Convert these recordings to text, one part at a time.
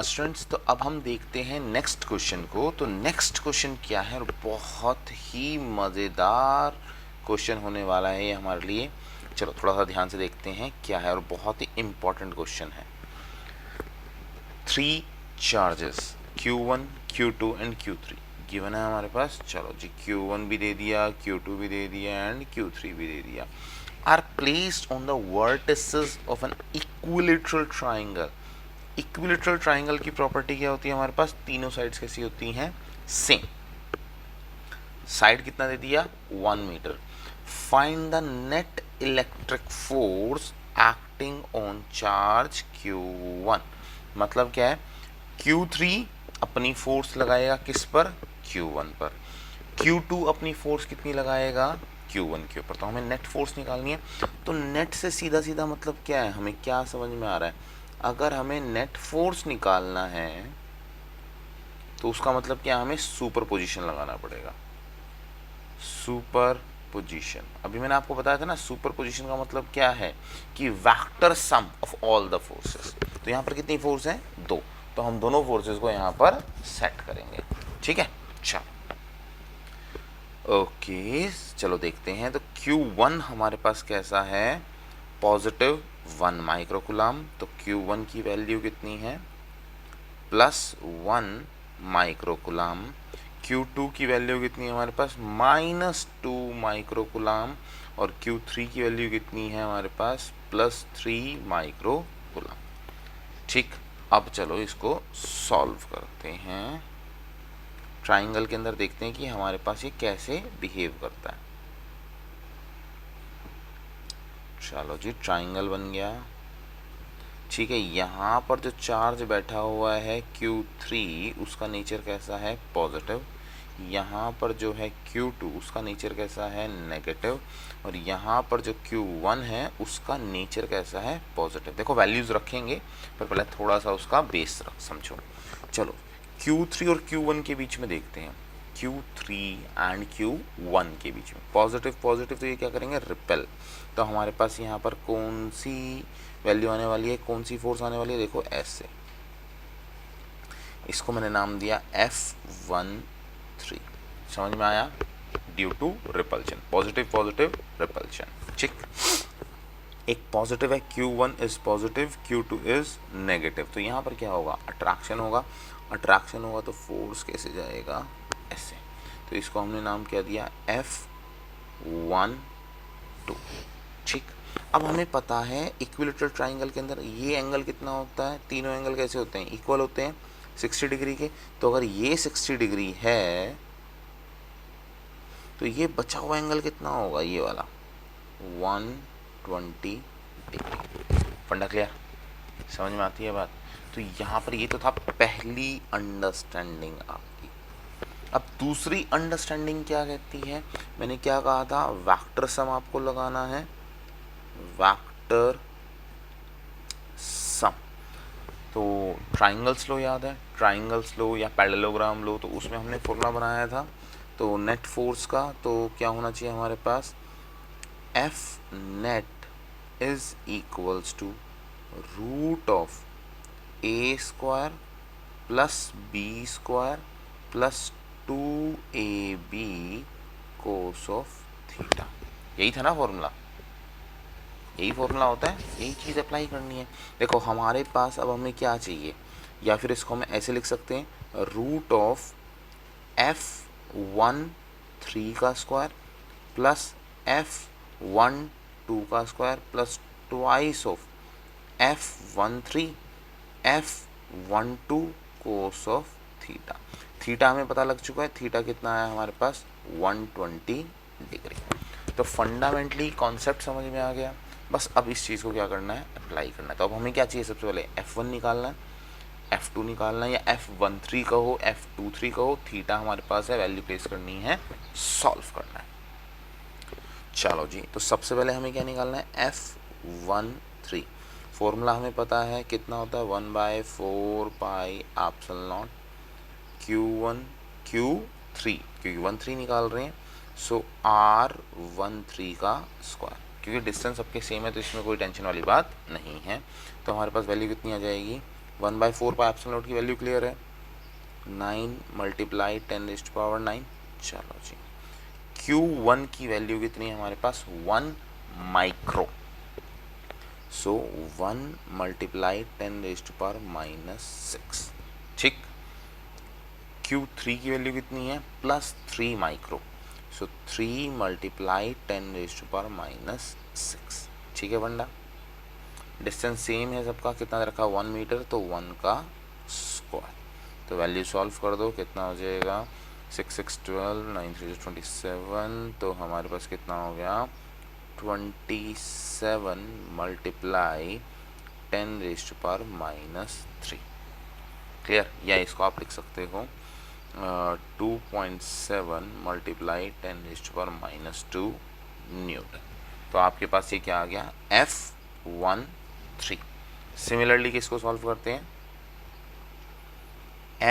Students, तो अब हम देखते हैं नेक्स्ट क्वेश्चन को। तो नेक्स्ट क्वेश्चन क्या है, और बहुत ही मज़ेदार क्वेश्चन होने वाला है ये हमारे लिए। चलो थोड़ा सा ध्यान से देखते हैं क्या है, और बहुत ही इम्पोर्टेंट क्वेश्चन है। 3 charges Q1, Q2 and Q3 given है हमारे पास। चलो जी, Q1 भी दे दिया, Q2 भी दे दिया एंड Q3 भी दे दिया। Are placed on the vertices of an equilateral triangle. Equilateral triangle की प्रॉपर्टी क्या होती है हमारे पास, तीनों साइड्स कैसी होती हैं, सेम। साइड कितना दे दिया, 1 metre. Find the net electric force acting on charge Q1। मतलब क्या है, Q3 अपनी फोर्स लगाएगा किस पर, Q1 पर। Q2 अपनी फोर्स कितनी लगाएगा, Q1 के ऊपर। तो हमें नेट फोर्स निकालनी है। तो नेट से सीधा सीधा मतलब क्या है, हमें क्या समझ में आ रहा है, अगर हमें नेट फोर्स निकालना है तो उसका मतलब क्या, हमें सुपर पोजिशन लगाना पड़ेगा। सुपर पोजिशन, अभी मैंने आपको बताया था ना, सुपर पोजिशन का मतलब क्या है कि vector sum of all the forces. तो यहाँ पर कितनी फोर्स है, 2। तो हम दोनों फोर्सेस को यहाँ पर सेट करेंगे, ठीक है। चलो ओके, चलो देखते हैं। तो Q1 हमारे पास कैसा है, पॉजिटिव 1 माइक्रोकुलाम। तो Q1 की वैल्यू कितनी है, +1 माइक्रोकुलाम। Q2 की वैल्यू कितनी है हमारे पास, -2 माइक्रोकुलाम। और Q3 की वैल्यू कितनी है हमारे पास, +3 माइक्रोकुलाम। ठीक, अब चलो इसको सॉल्व करते हैं। ट्राइंगल के अंदर देखते हैं कि हमारे पास ये कैसे बिहेव करता है। चलो जी, ट्राइंगल बन गया। ठीक है, यहाँ पर जो चार्ज बैठा हुआ है Q3, उसका नेचर कैसा है, पॉजिटिव। यहाँ पर जो है Q2, उसका नेचर कैसा है, नेगेटिव। और यहाँ पर जो Q1 है, उसका नेचर कैसा है, पॉजिटिव। देखो वैल्यूज़ रखेंगे, पर पहले थोड़ा सा उसका बेस समझो। चलो Q3 और Q1 के बीच में देखते हैं, Q3 एंड Q1 के बीच में पॉजिटिव पॉजिटिव, तो ये क्या करेंगे, रिपेल। तो हमारे पास यहाँ पर कौन सी वैल्यू आने वाली है, कौन सी फोर्स आने वाली है, देखो ऐसे। इसको मैंने नाम दिया F13। समझ में आया, due to repulsion, positive positive repulsion. ठीक, एक पॉजिटिव है, Q1 is positive, Q2 is negative. तो यहाँ पर क्या होगा, अट्रैक्शन होगा। अट्रैक्शन होगा तो फोर्स कैसे जाएगा, ऐसे। तो इसको हमने नाम क्या दिया, F12। ठीक, अब हमें पता है इक्विलेटरल ट्राइंगल के अंदर ये एंगल कितना होता है, तीनों एंगल कैसे होते हैं, इक्वल होते हैं, 60 डिग्री के। तो अगर ये 60 डिग्री है तो ये बचा हुआ एंगल कितना होगा, ये वाला 120 डिग्री। फंडा क्लियर, समझ में आती है बात। तो यहाँ पर ये तो था पहली अंडरस्टैंडिंग आपकी। अब दूसरी अंडरस्टैंडिंग क्या कहती है, मैंने क्या कहा था, वेक्टर सम आपको लगाना है, वेक्टर सम। तो ट्राइंगल्स लो याद है, ट्राइंगल्स लो या पैरेललोग्राम लो, तो उसमें हमने फॉर्मूला बनाया था तो नेट फोर्स का। तो क्या होना चाहिए हमारे पास, F net is equals to root of A² plus B² plus 2AB cos of theta. यही था ना फॉर्मूला, यही फॉर्मूला होता है, यही चीज़ अप्लाई करनी है। देखो हमारे पास अब हमें क्या चाहिए, या फिर इसको हम ऐसे लिख सकते हैं, रूट ऑफ F13 का स्क्वायर प्लस F12 का square plus twice of F13 F12 cos of theta. Theta हमें पता लग चुका है, थीटा कितना आया हमारे पास, 120 डिग्री। तो फंडामेंटली कॉन्सेप्ट समझ में आ गया। बस अब इस चीज़ को क्या करना है, अप्लाई करना है। तो अब हमें क्या चाहिए, सबसे पहले F1 निकालना है, F2 निकालना है, या F13 कहो F23 कहो, थीटा हमारे पास है, वैल्यू प्लेस करनी है, सॉल्व करना है। चलो जी, तो सबसे पहले हमें क्या निकालना है, F13। फॉर्मूला हमें पता है कितना होता है, 1/4 pi epsilon not Q1 Q3, क्योंकि 13 निकाल रहे हैं, सो R13 का स्क्वायर। क्योंकि डिस्टेंस सबके सेम है तो इसमें कोई टेंशन वाली बात नहीं है। तो हमारे पास वैल्यू कितनी आ जाएगी, 1/4 पाई एप्सिलॉन नॉट की वैल्यू क्लियर है, 9 मल्टीप्लाई 10⁻⁹। चलो जी, Q1 की वैल्यू कितनी है हमारे पास, 1 माइक्रो, सो 1 मल्टीप्लाई 10⁻⁻6। ठीक। Q3 की वैल्यू कितनी है, +3 माइक्रो, सो 3 मल्टीप्लाई 10⁻⁻6। ठीक है बंदा, डिस्टेंस सेम है सबका, कितना रखा 1 मीटर, तो 1 का स्क्वायर। तो वैल्यू सॉल्व कर दो, कितना हो जाएगा 6 6 12 9 3 27, तो हमारे पास कितना हो गया 27 मल्टीप्लाई 10⁻⁻3। क्लियर, या इसको आप लिख सकते हो 2.7 मल्टीप्लाई 10⁻⁻2 न्यूटन। तो आपके पास ये क्या आ गया, F13। सिमिलरली किसको सॉल्व करते हैं,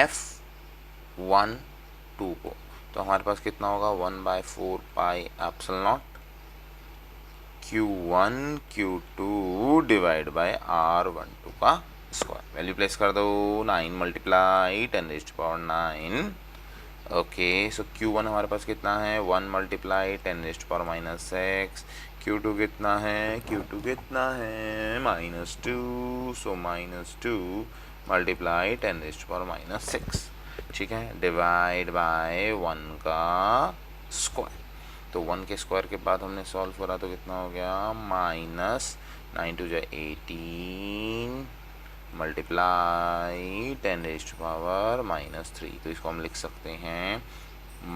F12 को, तो हमारे पास कितना होगा 1/4 pi epsilon not Q1 Q2 divide by R12 का स्क्वायर। वैल्यू प्लेस कर दो, 9 मल्टीप्लाई 10⁻⁹। ओके, सो Q1 हमारे पास कितना है 1 मल्टीप्लाई 10⁻⁻6, Q2 कितना है, Q2 कितना है -2, सो -2 मल्टीप्लाई 10⁻⁻6। ठीक है, डिवाइड बाय 1 का स्क्वायर। तो 1 के स्क्वायर के बाद हमने सॉल्व करा तो कितना हो गया -9 2 18 मल्टीप्लाई 10⁻⁻3। तो इसको हम लिख सकते हैं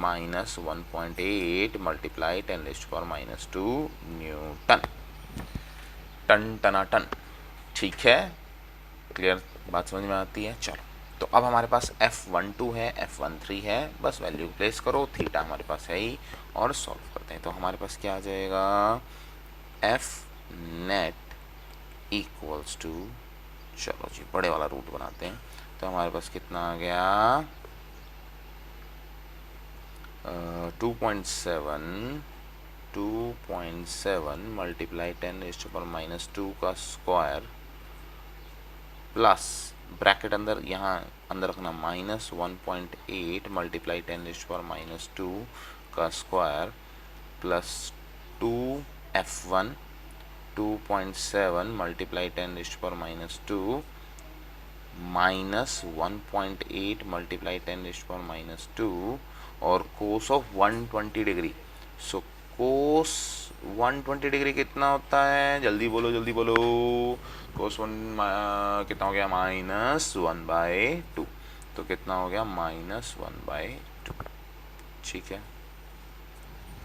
-1.8 मल्टीप्लाई 10⁻⁻2 न्यूटन। टन टना टन। ठीक है, क्लियर, बात समझ में आती है। चलो, तो अब हमारे पास F12 है, F13 है, बस वैल्यू प्लेस करो, थीटा हमारे पास है ही, और सॉल्व करते हैं। तो हमारे पास क्या आ जाएगा, F नेट इक्वल्स टू, चलो जी बड़े वाला रूट बनाते हैं, तो हमारे पास कितना आ गया 2.7 मल्टीप्लाई 10⁻⁻2 का स्क्वायर प्लस ब्रैकेट अंदर, यहाँ अंदर रखना -1.8 मल्टीप्लाई 10⁻⁻2 का square plus 2F1 2.7 multiply 10⁻⁻2 -1.8 multiply 10⁻⁻2 और cos of 120 degree. So cos 120 degree कितना होता है, जल्दी बोलो जल्दी बोलो, कोस 1 कितना हो गया -1/2, तो कितना हो गया -1/2। ठीक है,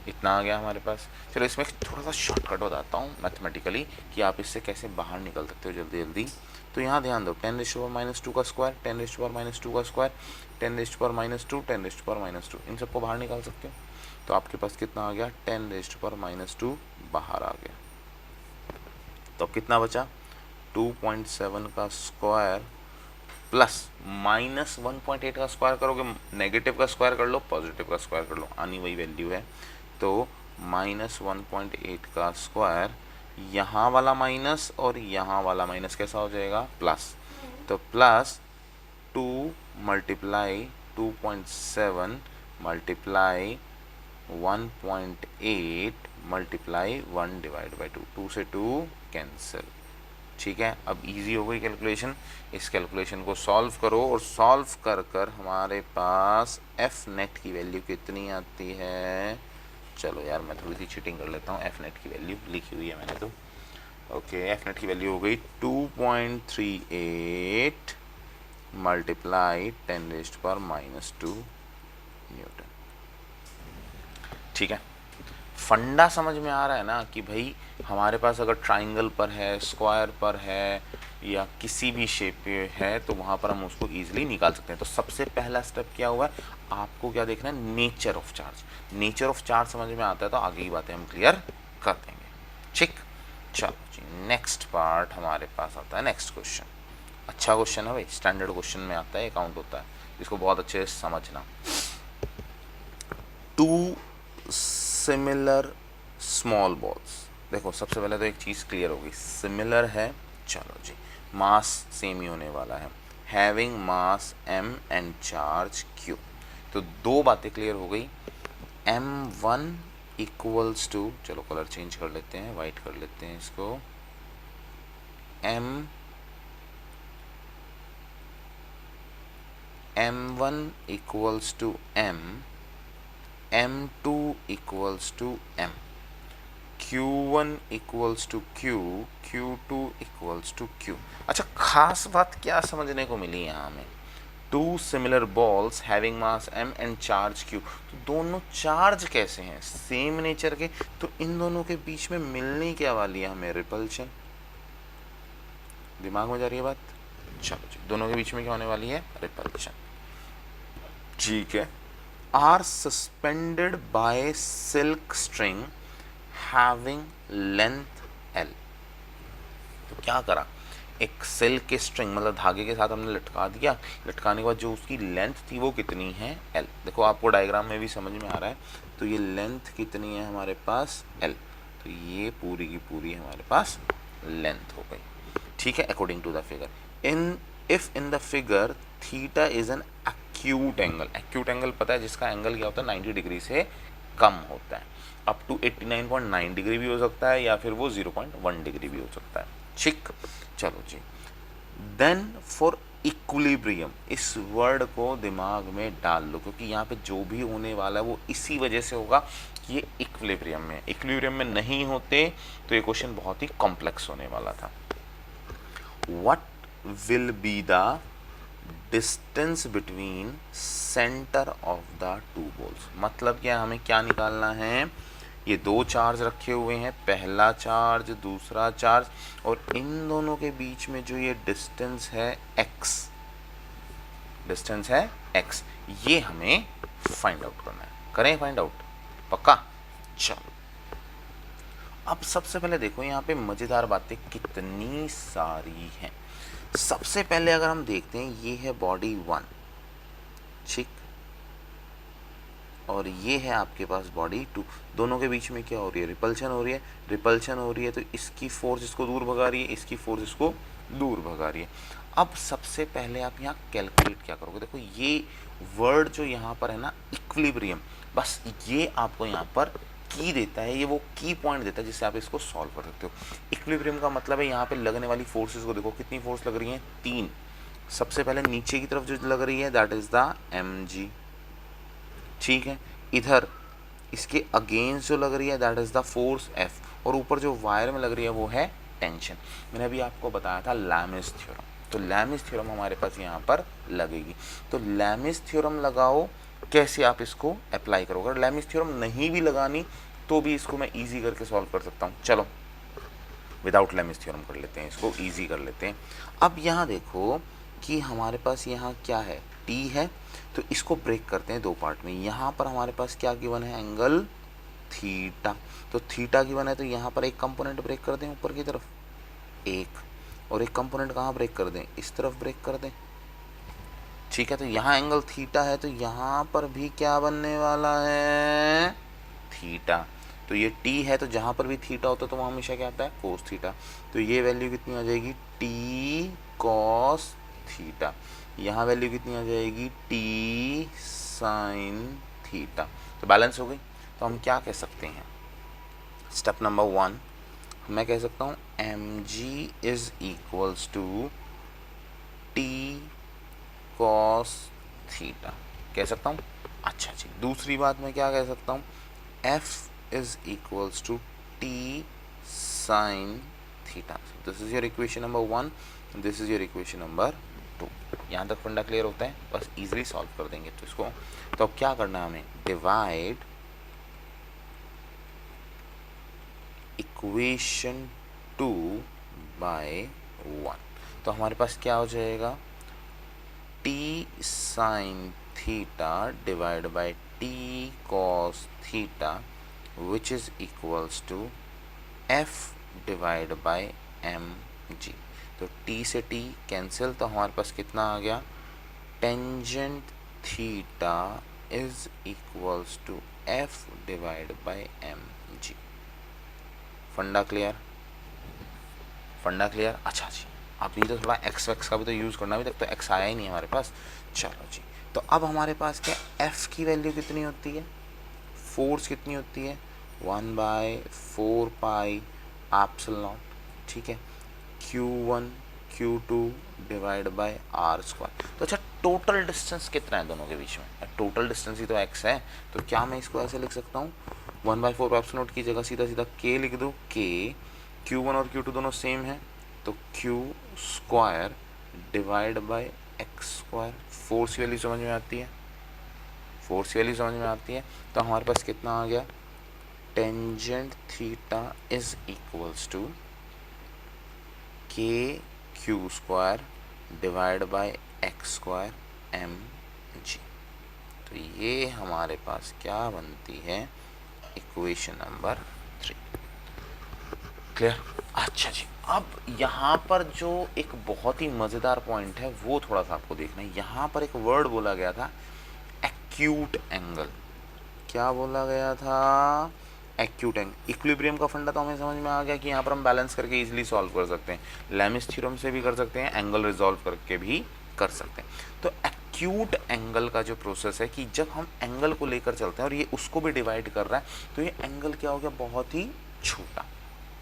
इतना आ गया हमारे पास। चलो इसमें थोड़ा सा शॉर्टकट बताता हूँ मैथमेटिकली कि आप इससे कैसे बाहर निकल सकते हो जल्दी जल्दी। तो यहाँ ध्यान दो, 10⁻⁻2 का स्क्वायर, 10⁻⁻2 का स्क्वायर, 10⁻⁻2, 10⁻⁻2, इन सबको बाहर निकाल सकते हो। तो आपके पास कितना आ गया 10⁻⁻2 बाहर आ गया। तो अब कितना बचा 2.7 का स्क्वायर प्लस -1.8 का स्क्वायर करोगे, नेगेटिव का स्क्वायर कर लो, पॉजिटिव का स्क्वायर कर लो, आनी वही वैल्यू है। तो -1.8 का स्क्वायर, यहाँ वाला माइनस और यहाँ वाला माइनस कैसा हो जाएगा प्लस, तो प्लस 2 मल्टीप्लाई 2.7 मल्टीप्लाई 1.8 मल्टीप्लाई 1/2, 2 से 2 कैंसिल। ठीक है, अब इजी हो गई कैलकुलेशन। इस कैलकुलेशन को सॉल्व करो और सॉल्व कर कर हमारे पास एफ नेट की वैल्यू कितनी आती है। चलो यार मैं थोड़ी सी चीटिंग कर लेता हूँ, एफ नेट की वैल्यू लिखी हुई है मैंने तो। ओके, एफ नेट की वैल्यू हो गई 2.38 मल्टीप्लाई 10⁻⁻2 न्यूटन। ठीक है, फंडा समझ में आ रहा है ना कि भाई हमारे पास अगर ट्राइंगल पर है, स्क्वायर पर है, या किसी भी शेप पे है तो वहाँ पर हम उसको ईजिली निकाल सकते हैं। तो सबसे पहला स्टेप क्या हुआ है, आपको क्या देखना है, nature of charge. Nature of charge समझ में आता है तो आगे की बातें हम क्लियर कर देंगे। ठीक, चलो जी नेक्स्ट पार्ट हमारे पास आता है, नेक्स्ट क्वेश्चन। अच्छा क्वेश्चन है भाई, स्टैंडर्ड क्वेश्चन में आता है, अकाउंट होता है, इसको बहुत अच्छे से समझना। 2 similar small balls, देखो सबसे पहले तो एक चीज़ क्लियर होगी, सिमिलर है, चलो जी, मास सेम ही होने वाला है, having mass m and charge q, तो दो बातें क्लियर हो गई। m1 इक्वल्स टू, चलो कलर चेंज कर लेते हैं, वाइट कर लेते हैं इसको, m1 equals to m, m2 equals to m, q1 equals to q, q2 equals to q। अच्छा, खास बात क्या समझने को मिली यहाँ हमें, two similar balls having mass m and charge q, तो दोनों चार्ज कैसे हैं, सेम नेचर के, तो इन दोनों के बीच में मिलने क्या वाली है हमें, रिपल्शन। दिमाग में जा रही है बात, चलो जी, दोनों के बीच में क्या होने वाली है, रिपल्शन, ठीक है। Are suspended by silk string having length L, तो क्या करा, एक सिल्क के स्ट्रिंग मतलब धागे के साथ हमने लटका दिया, लटकाने के बाद जो उसकी लेंथ थी वो कितनी है, L। देखो आपको डायग्राम में भी समझ में आ रहा है, तो ये लेंथ कितनी है हमारे पास, L, तो ये पूरी की पूरी हमारे पास लेंथ हो गई, ठीक है, according to the figure. In if in the figure theta is an acute angle, acute angle पता है जिसका एंगल क्या होता है, 90 डिग्री से कम होता है, अप टू 89.9 डिग्री भी हो सकता है, या फिर वो 0.1 डिग्री भी हो सकता है, ठीक। चलो जी, देन फॉर इक्विलिब्रियम, इस वर्ड को दिमाग में डाल लो, क्योंकि यहाँ पे जो भी होने वाला है वो इसी वजह से होगा कि ये इक्विलिब्रियम में, इक्विलिब्रियम में नहीं होते तो ये क्वेश्चन बहुत ही कॉम्प्लेक्स होने वाला था। What will be the distance between center of the two balls, मतलब क्या, हमें क्या निकालना है, ये दो चार्ज रखे हुए हैं, पहला चार्ज दूसरा चार्ज, और इन दोनों के बीच में जो ये डिस्टेंस है x, डिस्टेंस है x, ये हमें फाइंड आउट करना है, करें फाइंड आउट, पक्का। चलो अब सबसे पहले देखो यहाँ पे मज़ेदार बातें कितनी सारी हैं। सबसे पहले अगर हम देखते हैं, ये है बॉडी 1, ठीक, और ये है आपके पास बॉडी 2, दोनों के बीच में क्या हो रही है, रिपल्शन हो रही है, रिपल्शन हो रही है, तो इसकी फोर्स इसको दूर भगा रही है, इसकी फोर्स इसको दूर भगा रही है। अब सबसे पहले आप यहाँ कैलकुलेट क्या करोगे, देखो ये वर्ड जो यहाँ पर है ना, इक्विलिब्रियम, बस ये आपको यहाँ पर की देता है, ये वो की पॉइंट देता है जिससे आप इसको सॉल्व कर सकते हो। इक्विलिब्रियम का मतलब है यहाँ पे लगने वाली फोर्सेस को देखो, कितनी फोर्स लग रही है, 3। सबसे पहले नीचे की तरफ जो लग रही है दैट इज द mg, ठीक है, इधर इसके अगेंस्ट जो लग रही है that is the force F, और ऊपर जो वायर में लग रही है वो है टेंशन। मैंने अभी आपको बताया था लैमिस थ्योरम, तो लैमिस थ्योरम हमारे पास यहाँ पर लगेगी, तो लैमिस थ्योरम लगाओ, कैसे आप इसको अप्लाई करोगे, अगर लैमिस थ्योरम नहीं भी लगानी तो भी इसको मैं इजी करके सॉल्व कर सकता हूँ। चलो विदाउट लैमिस थ्योरम कर लेते हैं, इसको इजी कर लेते हैं। अब यहाँ देखो कि हमारे पास यहाँ क्या है, T है, तो इसको ब्रेक करते हैं दो पार्ट में। यहाँ पर हमारे पास क्या गिवन है, एंगल थीटा, तो थीटा गिवन है, तो यहाँ पर एक कंपोनेंट ब्रेक कर दें ऊपर की तरफ, एक, और एक कंपोनेंट कहाँ ब्रेक कर दें, इस तरफ ब्रेक कर दें, ठीक है। तो यहाँ एंगल थीटा है, तो यहाँ पर भी क्या बनने वाला है, थीटा, तो ये t है, तो जहाँ पर भी थीटा होता है तो वहाँ हमेशा क्या आता है, कोस थीटा, तो ये वैल्यू कितनी आ जाएगी, t कॉस थीटा, यहाँ वैल्यू कितनी आ जाएगी, t साइन थीटा, तो बैलेंस हो गई। तो हम क्या कह सकते हैं, स्टेप नंबर 1 मैं कह सकता हूँ mg is equals to t cos theta, कह सकता हूँ। अच्छा जी, दूसरी बात मैं क्या कह सकता हूँ, f is equals to t sin theta. So this is your equation number 1 and this is your equation number 2। यहाँ तक फंडा क्लियर होता है, बस इजीली सॉल्व कर देंगे तो इसको। तो अब क्या करना है हमें, डिवाइड इक्वेशन 2 बाय 1, तो हमारे पास क्या हो जाएगा, t sin theta divide by t cos theta which is equals to f divide by mg। तो t से t कैंसिल, तो हमारे पास कितना आ गया, tangent theta is equals to f divide by mg। Funda clear, funda clear. अच्छा जी, अभी तो थोड़ा एक्स वैक्स का भी तो यूज़ करना, अभी तक तो एक्स आया ही नहीं हमारे पास। चलो जी, तो अब हमारे पास क्या, एफ की वैल्यू कितनी होती है, फोर्स कितनी होती है, 1/4 पाई एप्सिलॉन नॉट, ठीक है, Q1 Q2 divide by R square. तो अच्छा, टोटल डिस्टेंस कितना है दोनों के बीच में, टोटल डिस्टेंस ही तो x है, तो क्या मैं इसको ऐसे लिख सकता हूँ, 1/4 एप्सिलॉन नॉट की जगह सीधा सीधा k लिख दो, k, Q1 और Q2 दोनों सेम है, तो Q square divide by x square. Force की वैल्यू समझ में आती है, फोर्स की वैल्यू समझ में आती है, तो हमारे पास कितना आ गया, tangent theta is equals to के q square divide by x square m g. तो ये हमारे पास क्या बनती है, इक्वेशन नंबर 3। क्लियर। अच्छा जी, अब यहाँ पर जो एक बहुत ही मज़ेदार पॉइंट है वो थोड़ा सा आपको देखना है। यहाँ पर एक वर्ड बोला गया था, एक्यूट एंगल। क्या बोला गया था, एक्यूट एंगल। इक्विलिब्रियम का फंडा तो हमें समझ में आ गया कि यहाँ पर हम बैलेंस करके इजीली सॉल्व कर सकते हैं, लेमिस थ्योरम से भी कर सकते हैं, एंगल रिजॉल्व करके भी कर सकते हैं। तो एक्यूट एंगल का जो प्रोसेस है कि जब हम एंगल को लेकर चलते हैं और ये उसको भी डिवाइड कर रहा है, तो ये एंगल क्या हो गया, बहुत ही छोटा।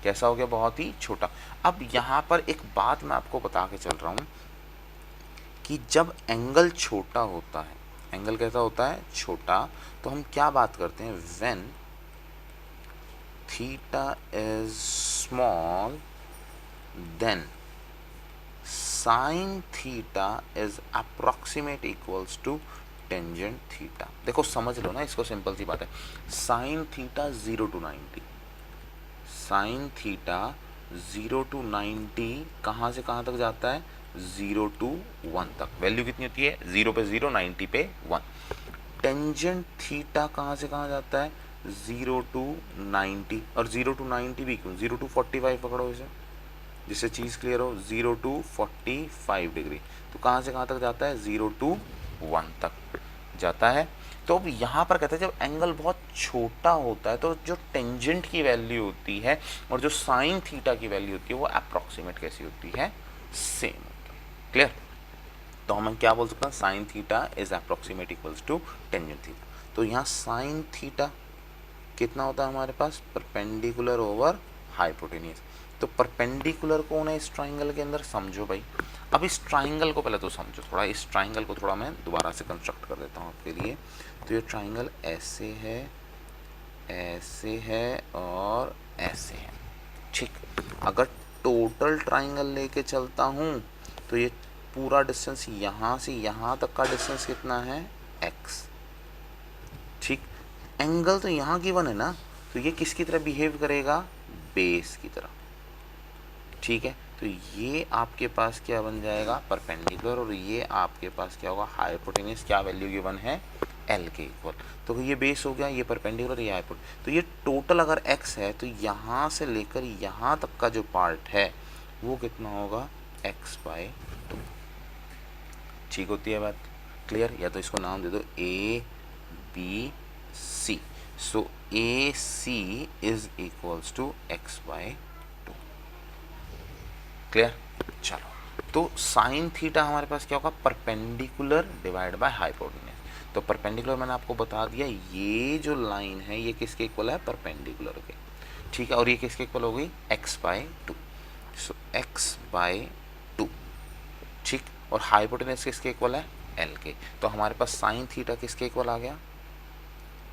कैसा हो गया, बहुत ही छोटा। अब यहाँ पर एक बात मैं आपको बता के चल रहा हूँ कि जब एंगल छोटा होता है, एंगल कैसा होता है, छोटा, तो हम क्या बात करते हैं, when theta is small then sine theta is approximate equals to tangent theta. देखो समझ लो ना इसको, सिंपल सी बात है, sine theta 0 to 90, sine theta 0 to 90 कहाँ से कहाँ तक जाता है, 0 to 1 तक। वैल्यू कितनी होती है, 0 पे 0, 90 पे 1। टेंजेंट थीटा कहाँ से कहाँ जाता है, 0 to 90, और 0 to 90 भी क्यों, 0 to 45 पकड़ो इसे, जिससे चीज़ क्लियर हो, 0 to 45 डिग्री। तो कहाँ से कहाँ तक जाता है, 0 to 1 तक जाता है। तो अब यहाँ पर कहते हैं जब एंगल बहुत छोटा होता है तो जो टेंजेंट की वैल्यू होती है और जो साइन थीटा की वैल्यू होती है वो अप्रॉक्सीमेट कैसी होती है, सेम होती है। क्लियर। तो हम क्या बोल सकते हैं, sine theta is approximate equals to tangent theta. तो यहाँ साइन थीटा कितना होता है हमारे पास, परपेंडिकुलर ओवर हाइपोटेन्यूज। तो परपेंडिकुलर कौन है इस ट्राइंगल के अंदर, समझो भाई। अब इस ट्राइंगल को पहले तो समझो थोड़ा, इस ट्राइंगल को थोड़ा मैं दोबारा से कंस्ट्रक्ट कर देता हूँ आपके लिए। तो ये ट्राइंगल ऐसे है, ऐसे है और ऐसे है, ठीक। अगर टोटल ट्राइंगल लेके चलता हूँ तो ये पूरा डिस्टेंस यहाँ से यहाँ तक का डिस्टेंस कितना है, x, ठीक। एंगल तो यहाँ गिवन है ना, तो ये किसकी तरह बिहेव करेगा, बेस की तरह, ठीक है। तो ये आपके पास क्या बन जाएगा, परपेंडिकुलर, और ये आपके पास क्या होगा, हाइपोटेन्यूज। क्या वैल्यू गिवन है, एल के इक्वल। तो ये बेस हो गया, ये परपेंडिकुलर, ये हाइपोटेन्यूज। तो ये टोटल अगर एक्स है तो यहाँ से लेकर यहाँ तक का जो पार्ट है वो कितना होगा, x/2। ठीक होती है बात, क्लियर। या तो इसको नाम दे दो ABC। So AC is equals to x/2। Clear. चलो, तो साइन थीटा हमारे पास क्या होगा, परपेंडिकुलर डिवाइड बाय हाइपोटेन्यूज। तो परपेंडिकुलर मैंने आपको बता दिया, ये जो लाइन है ये किसके इक्वल है, परपेंडिकुलर के, ठीक है। और ये किसके इक्वल हो गई, x/2। सो x/2, ठीक। और हाइपोटेन्यूज किसके इक्वल है, एल के। तो हमारे पास साइन थीटा किसके इक्वल आ गया,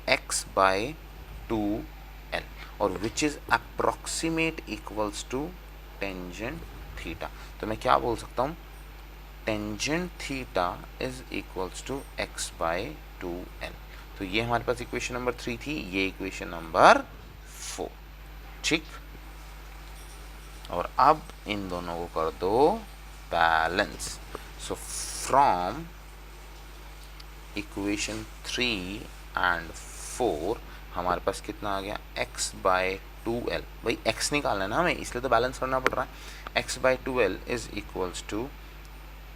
x/2l, और which is approximate equals to tangent theta. तो मैं क्या बोल सकता हूँ, tangent theta is equals to x/2l। तो ये हमारे पास इक्वेशन नंबर 3 थी, ये इक्वेशन नंबर 4, ठीक। और अब इन दोनों को कर दो balance. So from equation 3 and 4 हमारे पास कितना आ गया, x/2l। भाई x निकालना है ना हमें, इसलिए तो बैलेंस करना पड़ रहा है। x/2l is equals to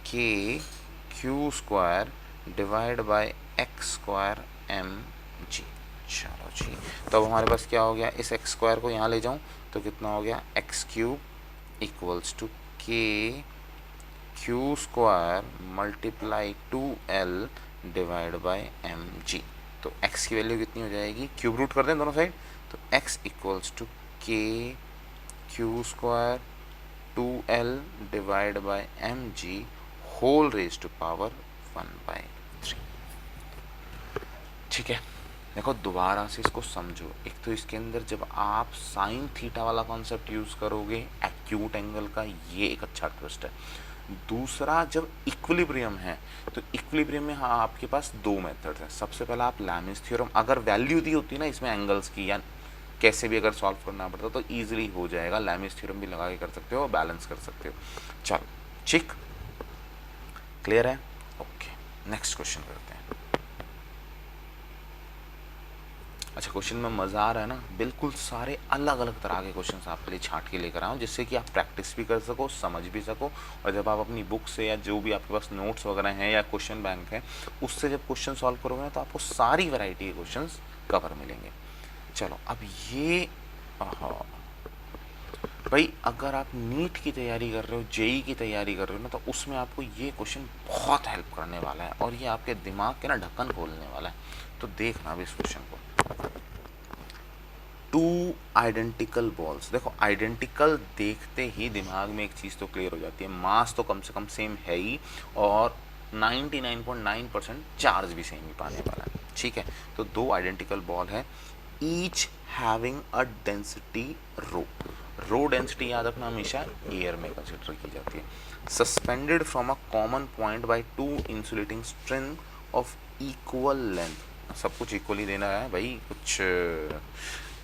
k q square divide by x square mg। चलो जी, तो अब हमारे पास क्या हो गया, इस एक्स स्क्वायर को यहाँ ले जाऊँ तो कितना हो गया, एक्स क्यूब इक्वल्स टू के q square multiply 2l divide by m g. तो x की वैल्यू कितनी हो जाएगी, क्यूब रूट कर दें दोनों साइड, तो x इक्वल्स टू के q square 2l divide by m g whole raise to power 1/3। ठीक है, देखो दोबारा से इसको समझो। एक तो इसके अंदर जब आप साइन थीटा वाला कॉन्सेप्ट यूज़ करोगे एक्यूट एंगल का, ये एक अच्छा ट्विस्ट है। दूसरा, जब इक्विलिब्रियम है तो इक्विलिब्रियम में हाँ आपके पास दो मेथड्स हैं। सबसे पहला आप लैमिस थ्योरम, अगर वैल्यू दी होती ना इसमें एंगल्स की या कैसे भी अगर सॉल्व करना पड़ता तो ईजिली हो जाएगा, लैमिस थ्योरम भी लगा के कर सकते हो और बैलेंस कर सकते हो। चलो ठीक, क्लियर है? ओके, नेक्स्ट क्वेश्चन करते हैं। अच्छा, क्वेश्चन में मज़ा आ रहा है ना, बिल्कुल सारे अलग अलग तरह के क्वेश्चन आपके लिए छांट के लेकर आऊँ, जिससे कि आप प्रैक्टिस भी कर सको, समझ भी सको, और जब आप अपनी बुक से या जो भी आपके पास नोट्स वगैरह हैं या क्वेश्चन बैंक है उससे जब क्वेश्चन सॉल्व करोगे ना तो आपको सारी वैरायटी के क्वेश्चन कवर मिलेंगे। चलो अब ये भाई, अगर आप नीट की तैयारी कर रहे हो, जेई की तैयारी कर रहे हो ना, तो उसमें आपको ये क्वेश्चन बहुत हेल्प करने वाला है और ये आपके दिमाग के ना ढक्कन खोलने वाला है। तो देखना अब इस क्वेश्चन को। टू आइडेंटिकल बॉल्स, देखो आइडेंटिकल देखते ही दिमाग में एक चीज़ तो क्लियर हो जाती है, मास तो कम से कम सेम है ही और 99.9% चार्ज भी सेम ही पाने वाला है। ठीक है, तो दो आइडेंटिकल बॉल है, each having a density rho. Rho density याद रखना हमेशा एयर में कंसिडर की जाती है। Suspended from a common point by two insulating string of equal length. सब कुछ इक्वली देना है भाई, कुछ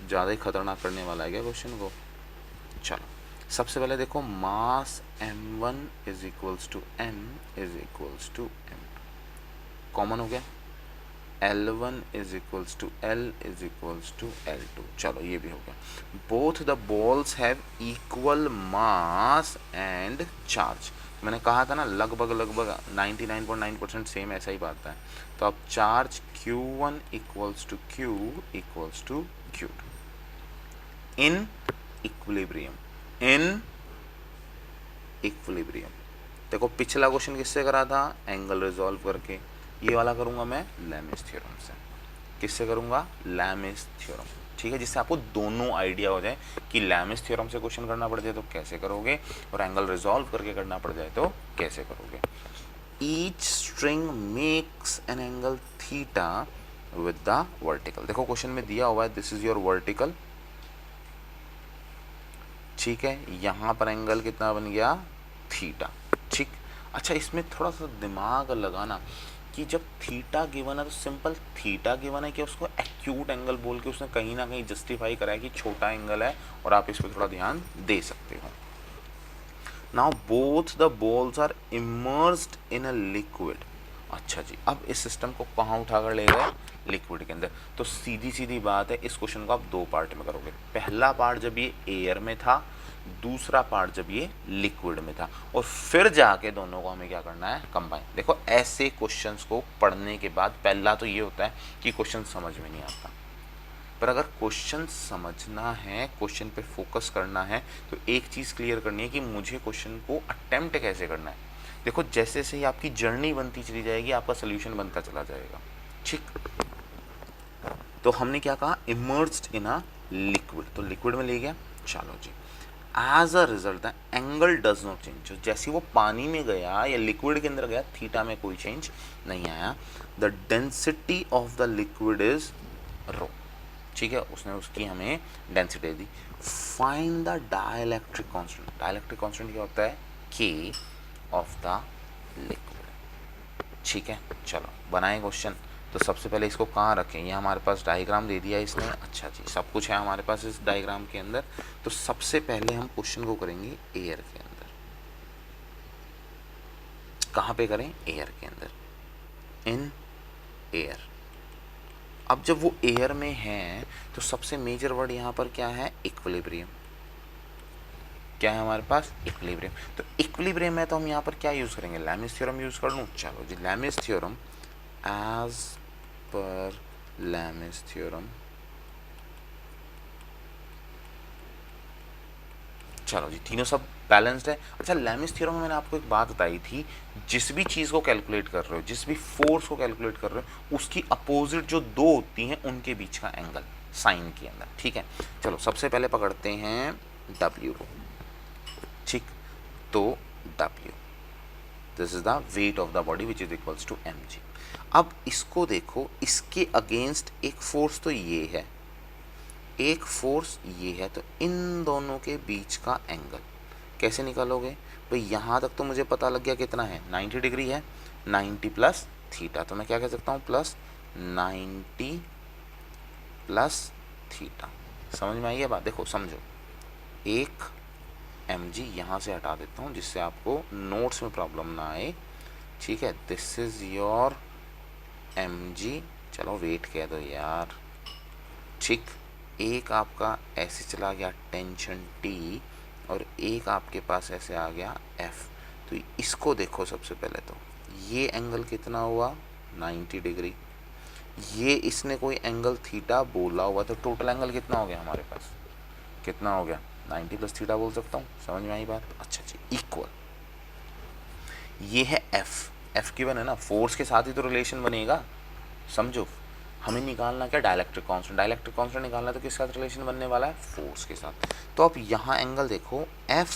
ज़्यादा ही खतरनाक करने वाला है क्या क्वेश्चन को। चलो सबसे पहले देखो, mass m1 is equals to m is equals to m2, common हो गया। L1 is equals to L is equals to L2, चलो ये भी हो गया। Both the balls have equal mass and charge. मैंने कहा था ना लगभग 99.9% सेम ऐसा ही बात है। तो अब charge Q1 equals to Q equals to Q2 in equilibrium, in equilibrium. देखो पिछला क्वेश्चन किससे करा था, एंगल रिजॉल्व करके। ये वाला करूंगा मैं लैमिस थ्योरम से। किससे करूंगा, लैमिस थ्योरम। ठीक है, जिससे आपको दोनों आइडिया हो जाए कि लैमिस थ्योरम से क्वेश्चन करना पड़ जाए तो कैसे करोगे और एंगल रिजॉल्व करके करना पड़ जाए तो कैसे करोगे। Each string makes an angle theta with the vertical. देखो क्वेश्चन में दिया हुआ है दिस इज योर वर्टिकल, ठीक है, यहाँ पर एंगल कितना बन गया, थीटा। ठीक, अच्छा इसमें थोड़ा सा दिमाग लगाना कि जब थीटा गिवन है तो सिंपल थीटा गिवन है कि उसको एक्यूट एंगल बोल के उसने कहीं ना कहीं जस्टिफाई करा है कि छोटा एंगल है और आप इस पर थोड़ा ध्यान दे सकते हो। Now both the balls are immersed in a liquid. अच्छा जी, अब इस सिस्टम को कहाँ उठा कर ले गए, लिक्विड के अंदर। तो सीधी सीधी बात है, इस क्वेश्चन को आप दो पार्ट में करोगे। पहला पार्ट जब ये एयर में था, दूसरा पार्ट जब ये लिक्विड में था, और फिर जाके दोनों को हमें क्या करना है, कंबाइन। देखो ऐसे क्वेश्चंस को पढ़ने के बाद पहला तो ये होता है कि क्वेश्चन समझ में नहीं आता, पर अगर क्वेश्चन समझना है, क्वेश्चन पे फोकस करना है, तो एक चीज़ क्लियर करनी है कि मुझे क्वेश्चन को अटेम्प्ट कैसे करना है। देखो जैसे जैसे ही आपकी जर्नी बनती चली जाएगी आपका सोल्यूशन बनता चला जाएगा। ठीक, तो हमने क्या कहा, इमर्स्ड इन अ लिक्विड, तो लिक्विड में ले गया। चलो जी, as a result the angle does not change. जैसे वो पानी में गया या लिक्विड के अंदर गया, थीटा में कोई चेंज नहीं आया। The density of the liquid is rho. ठीक है, उसने उसकी हमें डेंसिटी दी। Find the dielectric constant. Dielectric constant क्या होता है, के ऑफ द लिक्विड। ठीक है, चलो बनाए क्वेश्चन। तो सबसे पहले इसको कहाँ रखें, ये हमारे पास डायग्राम दे दिया इसने। अच्छा जी, सब कुछ है हमारे पास इस डायग्राम के अंदर। तो सबसे पहले हम क्वेश्चन को करेंगे एयर के अंदर। कहाँ पे करें, एयर के अंदर, इन एयर। अब जब वो एयर में है तो सबसे मेजर वर्ड यहाँ पर क्या है, इक्विलिब्रियम। क्या है हमारे पास, इक्विलिब्रियम। तो इक्विलिब्रियम है तो हम यहाँ पर क्या यूज़ करेंगे, लैमिस थ्योरम यूज़ कर लूँ। चलो जी, लैमिस थ्योरम एज पर लैमिस थ्योरम। चलो जी, तीनों सब बैलेंस्ड है। अच्छा, लैमिस थ्योरम में मैंने आपको एक बात बताई थी, जिस भी चीज़ को कैलकुलेट कर रहे हो, जिस भी फोर्स को कैलकुलेट कर रहे हो, उसकी अपोजिट जो दो होती हैं उनके बीच का एंगल साइन के अंदर, ठीक है। चलो सबसे पहले पकड़ते हैं W को, ठीक। तो W, this is the weight of the body which is equals to mg। अब इसको देखो, इसके अगेंस्ट एक फोर्स तो ये है, एक फोर्स ये है, तो इन दोनों के बीच का एंगल कैसे निकालोगे भाई? यहाँ तक तो मुझे पता लग गया कितना है, 90 डिग्री है, 90 प्लस थीटा, तो मैं क्या कह सकता हूँ, प्लस 90 प्लस थीटा। समझ में आई है बात? देखो समझो, एक mg यहाँ से हटा देता हूँ जिससे आपको नोट्स में प्रॉब्लम ना आए, ठीक है। दिस इज योर mg, चलो वेट कह दो यार, ठीक। एक आपका ऐसे चला गया टेंशन T, और एक आपके पास ऐसे आ गया F। तो इसको देखो सबसे पहले, तो ये एंगल कितना हुआ, 90 डिग्री। ये इसने कोई एंगल थीटा बोला हुआ, तो टोटल एंगल कितना हो गया हमारे पास, कितना हो गया, 90 प्लस थीटा बोल सकता हूँ। समझ में आई बात? अच्छा जी, इक्वल ये है F की बने ना, फोर्स के साथ ही तो रिलेशन बनेगा, समझो। हमें निकालना क्या, डायलेक्ट्रिक कांस्टेंट। डायलेक्ट्रिक कांस्टेंट निकालना तो किस साथ रिलेशन बनने वाला है, फोर्स के साथ। तो अब यहाँ एंगल देखो, F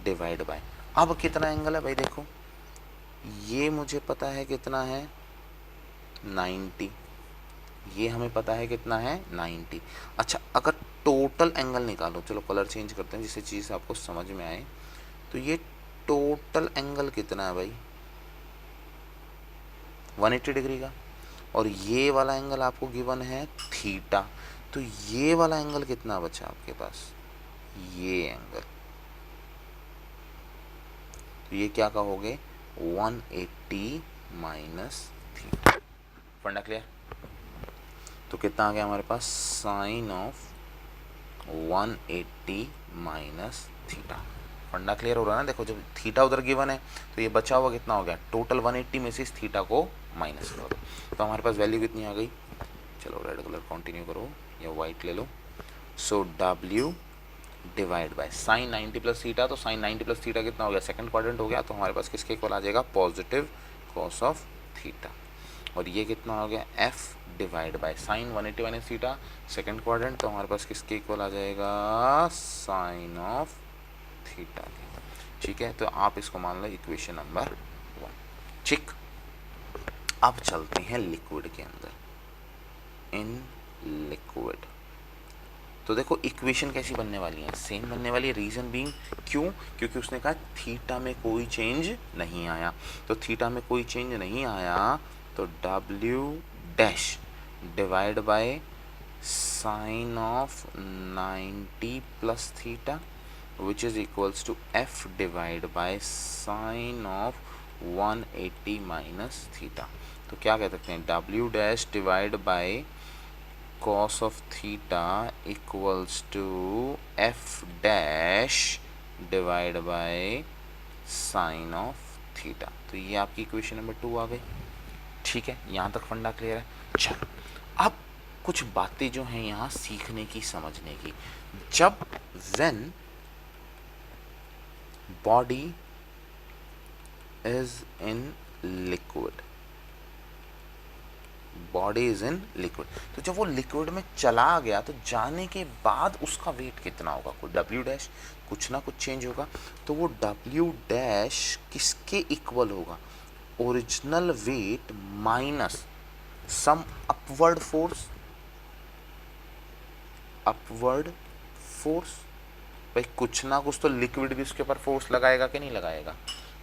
डिवाइड बाय, अब कितना एंगल है भाई, देखो ये मुझे पता है कितना है, 90, ये हमें पता है कितना है, 90। अच्छा, अगर टोटल एंगल निकालो, चलो कलर चेंज करते हैं जिससे चीज़ आपको समझ में आए, तो ये टोटल एंगल कितना है भाई, 180 डिग्री का, और ये वाला एंगल आपको गिवन है थीटा, तो ये वाला एंगल कितना बचा आपके पास, ये एंगल, तो ये क्या कहोगे, 180 माइनस थीटा। फंडा क्लियर? तो कितना आ गया हमारे पास, साइन ऑफ 180 माइनस थीटा। फंडा क्लियर हो रहा है ना? देखो जब थीटा उधर गिवन है, तो ये बचा हुआ कितना हो गया, टोटल 180 में से इस थीटा को माइनस करो, तो हमारे पास वैल्यू कितनी आ गई। चलो रेड कलर कंटिन्यू करो या वाइट ले लो। सो W divide by sign 90 plus theta, तो साइन 90 प्लस थीटा कितना हो गया, सेकंड क्वाड्रेंट हो गया, तो हमारे पास किसके इक्वल आ जाएगा, पॉजिटिव कॉस ऑफ थीटा। और ये कितना हो गया, F divide by sign 180 minus theta, second quadrant, तो हमारे पास किसके इक्वल आ जाएगा, साइन ऑफ थीटा। ठीक है, तो आप इसको मान लो इक्वेशन नंबर 1, ठीक। अब चलते हैं लिक्विड के अंदर, इन लिक्विड। तो देखो इक्वेशन कैसी बनने वाली है, सेम बनने वाली है। रीजन बीइंग, क्यों, क्योंकि उसने कहा थीटा में कोई चेंज नहीं आया, तो थीटा में कोई चेंज नहीं आया, तो W dash divide by sine of 90 plus theta which is equals to F divide by sine of 180 minus theta. तो क्या कह सकते हैं, W dash divide by cos of theta equals to F dash divide by sine of theta. तो ये आपकी equation number 2 आ गई, ठीक है। यहाँ तक फंडा क्लियर है। चलो अब कुछ बातें जो हैं यहाँ सीखने की, समझने की। जब when body is in liquid, body is in liquid, तो जब वो लिक्विड में चला गया, तो जाने के बाद उसका वेट कितना होगा, कोई W डैश, कुछ ना कुछ चेंज होगा, तो वो W डैश किसके इक्वल होगा, original wait minus sum upward force, upward force. भाई कुछ ना कुछ तो लिक्विड भी उसके ऊपर फोर्स लगाएगा कि नहीं लगाएगा,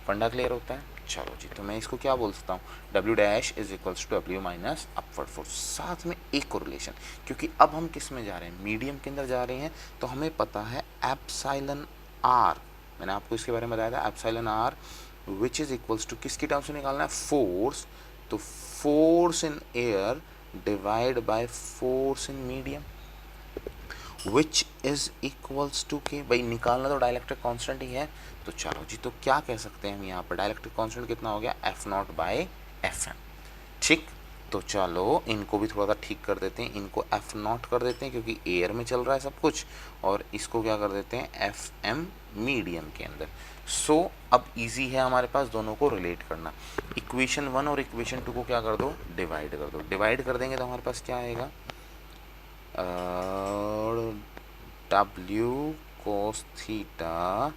फंडा क्लियर होता है। चलो जी, तो मैं इसको क्या बोल सकता हूँ, W dash is equals to W minus upward force, साथ में एक कोरिलेशन, क्योंकि अब हम किस में जा रहे हैं, मीडियम के अंदर जा रहे हैं, तो हमें पता है एप्सिलॉन R, मैंने आपको इसके बारे में बताया था, epsilon R which is equals to किसकी टर्म्स में निकालना है, फोर्स, तो force in air divide by force in medium which is equals to k, भाई निकालना तो डायलेक्ट्रिक कांस्टेंट ही है, तो चलो जी, तो क्या कह सकते हैं हम यहाँ पर, डायलेक्ट्रिक कांस्टेंट कितना हो गया, F0 बाय Fm, ठीक। तो चलो इनको भी थोड़ा सा ठीक कर देते हैं, इनको एफ नॉट कर देते हैं क्योंकि एयर में चल रहा है सब कुछ, और इसको क्या कर देते हैं एफ एम मीडियम के अंदर। सो अब इजी है हमारे पास दोनों को रिलेट करना। इक्वेशन 1 और इक्वेशन 2 को क्या कर दो, डिवाइड कर दो। डिवाइड कर देंगे तो हमारे पास क्या आएगा, W cos theta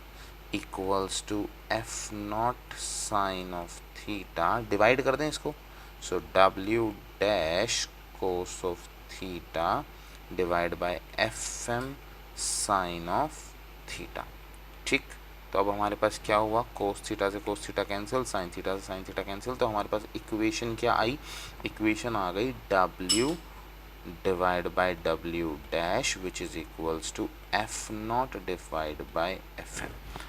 equals to F naught sine of theta, डिवाइड कर दें इसको, so W dash cos of theta divide by F m sine of theta. ठीक, तो अब हमारे पास क्या हुआ, कोस थीटा से cos theta cancel, sine theta से साइन थीटा कैंसिल, तो हमारे पास इक्वेशन क्या आई, इक्वेशन आ गई W divide by W dash which is equals to F naught divide by F m.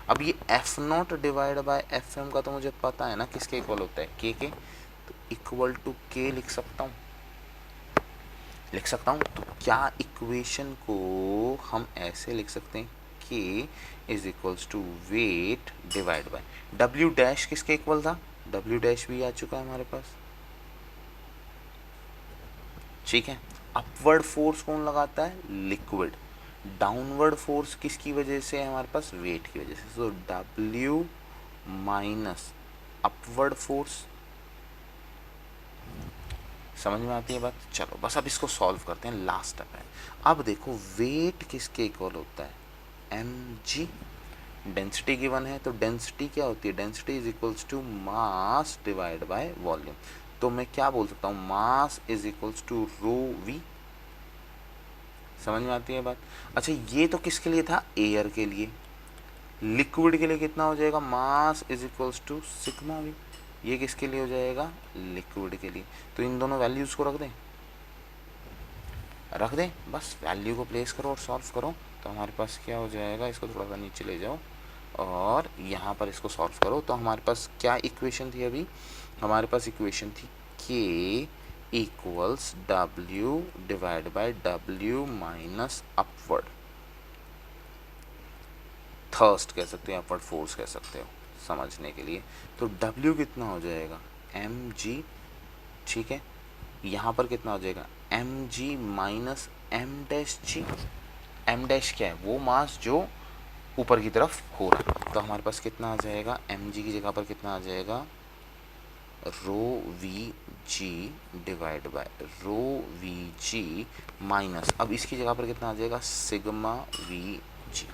अब ये F naught divide by F m का तो मुझे पता है ना किसके इक्वल होता है, के, तो इक्वल टू के लिख सकता हूँ, तो क्या इक्वेशन को हम ऐसे लिख सकते हैं, k is equals to weight divide by W dash किसके इक्वल था, W डैश भी आ चुका है हमारे पास, ठीक है। अपवर्ड फोर्स कौन लगाता है, लिक्विड। डाउनवर्ड फोर्स किसकी वजह से है हमारे पास, वेट की वजह से, सो W माइनस अपवर्ड फोर्स। समझ में आती है बात, चलो बस अब इसको सॉल्व करते हैं, लास्ट स्टेप है। अब देखो वेट किसके इक्वल होता है, mg, डेंसिटी गिवन है, तो डेंसिटी क्या होती है, density is equals to mass divide by volume. तो मैं क्या बोल सकता हूँ, mass is equals to rho V. समझ में आती है बात। अच्छा ये तो किसके लिए था, एयर के लिए। लिक्विड के लिए कितना हो जाएगा, mass is equals to sigma V. ये किसके लिए हो जाएगा, लिक्विड के लिए। तो इन दोनों वैल्यूज को रख दें, बस वैल्यू को प्लेस करो और सॉल्व करो, तो हमारे पास क्या हो जाएगा, इसको थोड़ा सा नीचे ले जाओ और यहाँ पर इसको सॉल्व करो। तो हमारे पास क्या इक्वेशन थी, अभी हमारे पास इक्वेशन थी k equals W divide by W minus upward thrust कह सकते हो, अपवर्ड फोर्स कह सकते हो समझने के लिए। तो W कितना हो जाएगा, mg, ठीक है। यहाँ पर कितना हो जाएगा, mg minus m dash g। m dash क्या है, वो मास जो ऊपर की तरफ हो रहा है। तो हमारे पास कितना आ जाएगा, mg की जगह पर कितना आ जाएगा, rho v g divide by rho v g minus, अब इसकी जगह पर कितना आ जाएगा, सिग्मा वी जी।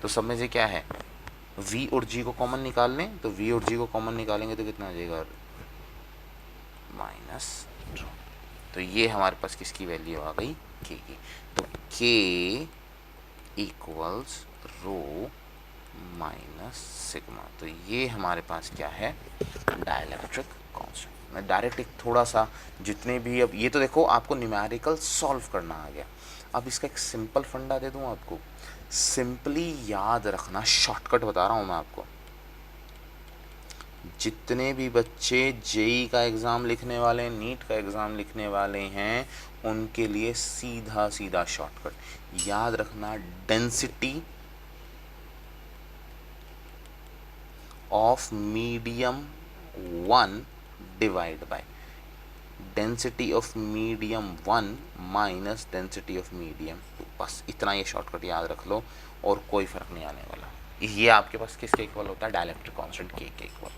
तो सब में से क्या है, v और g को कॉमन निकाल लें, तो v और g को कॉमन निकालेंगे तो कितना आ जाएगा, माइनस रो। तो ये हमारे पास किसकी वैल्यू आ गई, k की। तो k equals rho minus sigma. तो ये हमारे पास क्या है, डाइलेक्ट्रिक कांस्टेंट। मैं डायरेक्ट एक थोड़ा सा जितने भी, अब ये तो देखो आपको न्यूमेरिकल सॉल्व करना आ गया। अब इसका एक सिंपल फंडा दे दूं आपको, सिंपली याद रखना, शॉर्टकट बता रहा हूं मैं आपको। जितने भी बच्चे जेई का एग्ज़ाम लिखने वाले हैं, नीट का एग्ज़ाम लिखने वाले हैं, उनके लिए सीधा सीधा शॉर्टकट याद रखना, density of medium 1 divide by density of medium 1 minus density of medium 2। बस इतना ये शॉर्टकट याद रख लो और कोई फ़र्क नहीं आने वाला। ये आपके पास किसके इक्वल होता है, डाइलेक्ट्रिक कांस्टेंट के इक्वल।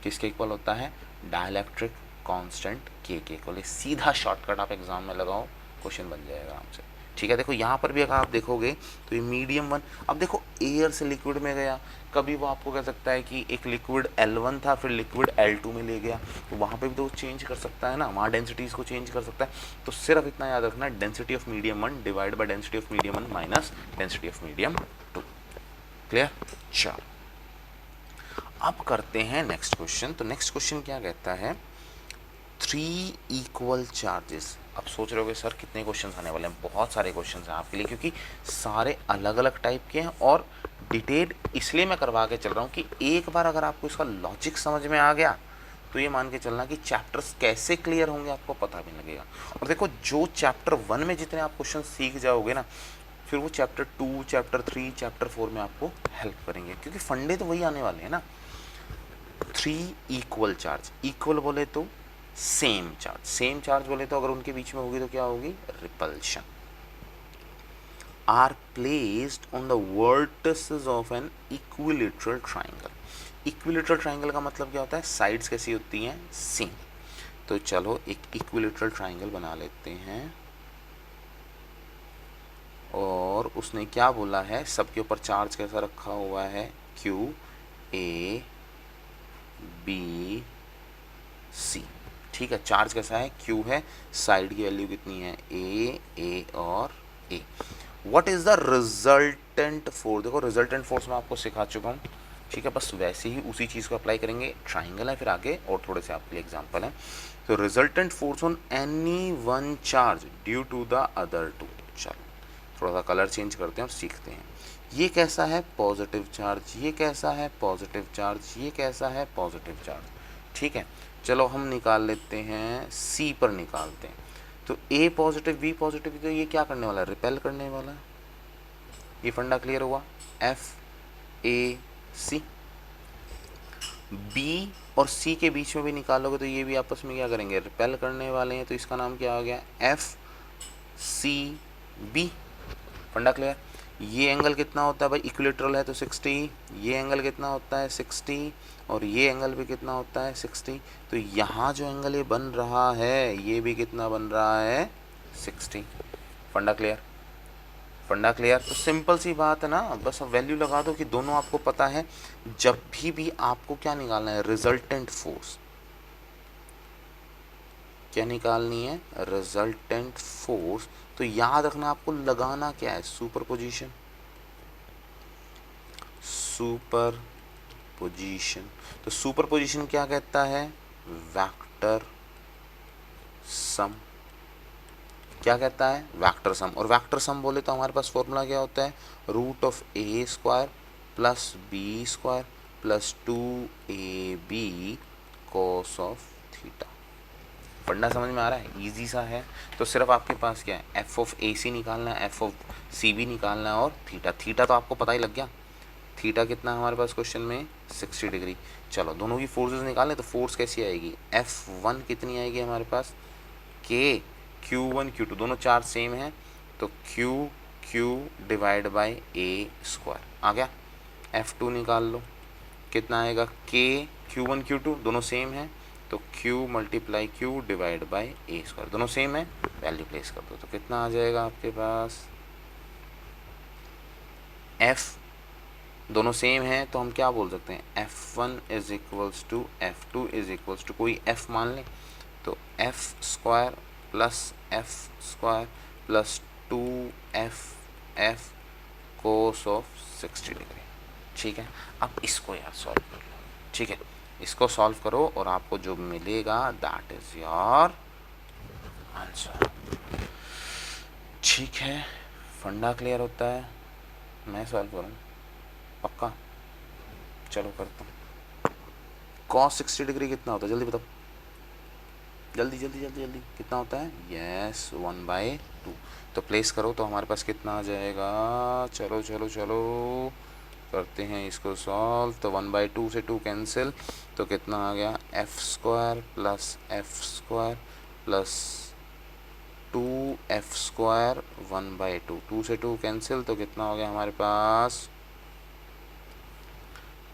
किसके इक्वल होता है, डाइलेक्ट्रिक कांस्टेंट के इक्वल। सीधा शॉर्टकट आप एग्जाम में लगाओ, क्वेश्चन बन जाएगा आराम से। ठीक है, देखो यहाँ पर भी अगर आप देखोगे तो ये मीडियम 1, अब देखो एयर से लिक्विड में गया, कभी वो आपको कह सकता है कि एक लिक्विड L1 था फिर लिक्विड L2 में ले गया, तो वहाँ पे भी तो चेंज कर सकता है ना, वहाँ डेंसिटीज़ को चेंज कर सकता है। तो सिर्फ इतना याद रखना, density of medium 1 divide by density of medium 1 minus density of medium 2। Clear, चलो अब करते हैं नेक्स्ट क्वेश्चन। तो नेक्स्ट क्वेश्चन क्या कहता है, 3 इक्वल चार्जेस। अब सोच रहे होगे सर कितने क्वेश्चन आने वाले हैं, बहुत सारे क्वेश्चन हैं आपके लिए, क्योंकि सारे अलग अलग टाइप के हैं और डिटेल इसलिए मैं करवा के चल रहा हूँ कि एक बार अगर आपको इसका लॉजिक समझ में आ गया तो ये मान के चलना कि चैप्टर्स कैसे क्लियर होंगे आपको पता भी लगेगा। और देखो जो चैप्टर 1 में जितने आप क्वेश्चन सीख जाओगे ना, फिर वो चैप्टर 2, चैप्टर 3, चैप्टर 4 में आपको हेल्प करेंगे, क्योंकि फंडे तो वही आने वाले हैं ना। 3 इक्वल चार्ज, इक्वल बोले तो सेम चार्ज बोले तो अगर उनके बीच में होगी तो क्या होगी, repulsion. Are placed on the vertices of an equilateral triangle. Equilateral triangle का मतलब क्या होता है, साइड्स कैसी होती हैं, सेम। तो चलो एक इक्विलेटरल ट्राइंगल बना लेते हैं, और उसने क्या बोला है, सबके ऊपर चार्ज कैसा रखा हुआ है, Q A B C। ठीक है, चार्ज कैसा है, Q है, साइड की वैल्यू कितनी है, A और A। What is the resultant force, देखो रिजल्टेंट फोर्स मैं आपको सिखा चुका हूँ, ठीक है, बस वैसे ही उसी चीज़ को अप्लाई करेंगे। ट्राइंगल है, फिर आगे और थोड़े से आपके लिए एग्जांपल है। तो resultant force on any one charge due to the other two. चलो थोड़ा सा कलर चेंज करते हैं और सीखते हैं। ये कैसा है, पॉजिटिव चार्ज, ये कैसा है, पॉजिटिव चार्ज, ये कैसा है, पॉजिटिव चार्ज। ठीक है, चलो हम निकाल लेते हैं, सी पर निकालते हैं। तो ए पॉजिटिव बी पॉजिटिव, तो ये क्या करने वाला है, रिपेल करने वाला है। ये फंडा क्लियर हुआ, एफ ए सी। बी और सी के बीच में भी निकालोगे तो ये भी आपस में क्या करेंगे, रिपेल करने वाले हैं, तो इसका नाम क्या हो गया, एफ सी बी। फंडा क्लियर। ये एंगल कितना होता है भाई, इक्विलेटरल है तो 60, ये एंगल कितना होता है 60, और ये एंगल भी कितना होता है 60। तो यहाँ जो एंगल ये बन रहा है ये भी कितना बन रहा है 60। फंडा क्लियर, फंडा क्लियर। तो सिंपल सी बात है ना, बस अब वैल्यू लगा दो कि दोनों आपको पता है। जब भी आपको क्या निकालना है, रिजल्टेंट फोर्स, क्या निकालनी है, रिजल्टेंट फोर्स। तो याद रखना आपको लगाना क्या है, सुपरपोजिशन, सुपरपोजिशन। तो सुपरपोजिशन क्या कहता है, वेक्टर सम। क्या कहता है, वेक्टर सम। और वेक्टर सम बोले तो हमारे पास फॉर्मूला क्या होता है, root of a square plus b square plus 2ab cos of theta. फंडा समझ में आ रहा है, इजी सा है। तो सिर्फ आपके पास क्या है, एफ ऑफ ए सी निकालना है, एफ ऑफ सी बी निकालना है, और थीटा, थीटा तो आपको पता ही लग गया। थीटा कितना है हमारे पास क्वेश्चन में, 60 डिग्री। चलो दोनों की फोर्सेस निकालें, तो फोर्स कैसी आएगी, F1 कितनी आएगी हमारे पास, K Q1 Q2, दोनों चार्ज सेम है, तो Q divide by a square आ गया। F2 निकाल लो, कितना आएगा, K Q1 Q2 दोनों सेम है, तो Q multiply Q divide by a square, दोनों सेम है, वैल्यू प्लेस कर दो, तो कितना आ जाएगा आपके पास, F दोनों सेम है तो हम क्या बोल सकते हैं, F1 is equals to F2 is equals to, कोई F मान लें, तो F square plus F square plus 2FF cos of 60 degree. ठीक है, अब इसको यार सॉल्व कर लो। ठीक है, इसको सॉल्व करो और आपको जो मिलेगा दैट इज योर आंसर। ठीक है, फंडा क्लियर होता है, मैं सॉल्व करूँ पक्का, चलो करता हूँ। कॉस 60 डिग्री कितना होता है, जल्दी बताओ, जल्दी जल्दी जल्दी जल्दी, कितना होता है, यस 1/2। तो प्लेस करो तो हमारे पास कितना आ जाएगा, चलो चलो चलो करते हैं इसको सॉल्व। तो 1/2 से 2 कैंसिल, तो कितना आ गया, F square plus F square plus 2f square 1/2, 2 से 2 कैंसिल, तो कितना हो गया हमारे पास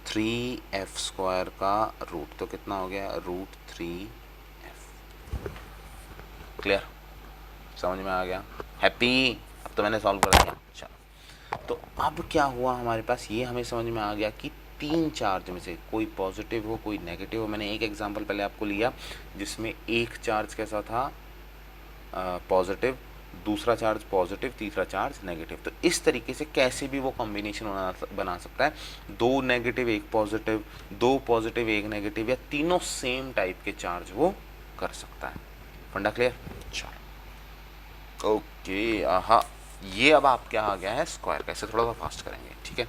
3f स्क्वायर का रूट, तो कितना हो गया रूट 3f। क्लियर, समझ में आ गया, हैप्पी। अब तो मैंने सॉल्व कर दिया। चलो, तो अब क्या हुआ हमारे पास, ये हमें समझ में आ गया कि तीन चार्ज में से कोई पॉजिटिव हो कोई नेगेटिव हो। मैंने एक एग्जांपल पहले आपको लिया जिसमें एक चार्ज कैसा था, पॉजिटिव, दूसरा चार्ज पॉजिटिव, तीसरा चार्ज नेगेटिव। तो इस तरीके से कैसे भी वो कॉम्बिनेशन बना सकता है, दो नेगेटिव एक पॉजिटिव, दो पॉजिटिव एक नेगेटिव, या तीनों सेम टाइप के चार्ज वो कर सकता है। फंडा क्लियर, चलो ओके। हाँ, ये अब आप क्या आ गया है स्क्वायर का, इसे थोड़ा सा फास्ट करेंगे। ठीक है,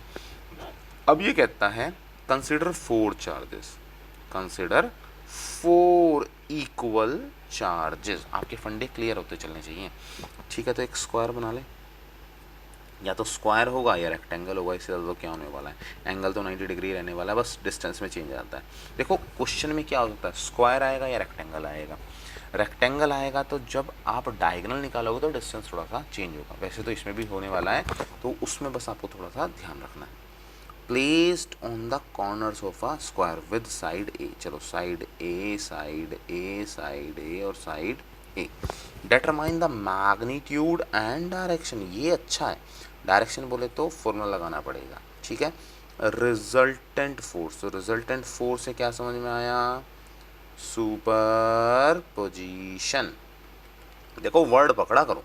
अब ये कहता है consider 4 charges, consider 4 equal charges. आपके फंडे क्लियर होते चलने चाहिए। ठीक है, तो एक स्क्वायर बना ले, या तो स्क्वायर होगा या रेक्टेंगल होगा, इससे ज़्यादा तो क्या होने वाला है। एंगल तो 90 डिग्री रहने वाला है, बस डिस्टेंस में चेंज आता है। देखो क्वेश्चन में क्या होता है, स्क्वायर आएगा या रेक्टेंगल आएगा। रेक्टेंगल आएगा तो जब आप डायगोनल निकालोगे तो डिस्टेंस थोड़ा सा चेंज होगा, वैसे तो इसमें भी होने वाला है, तो उसमें बस आपको थोड़ा सा ध्यान रखना है। Placed on the corners of a square with side a, चलो side a, side a, side a और side a. Determine the magnitude and direction, ये अच्छा है, डायरेक्शन बोले तो फॉर्मूला लगाना पड़ेगा, ठीक है। रिजल्टेंट फोर्स, तो रिजल्टेंट फोर्स से क्या समझ में आया, सुपर पोजिशन। देखो वर्ड पकड़ा करो,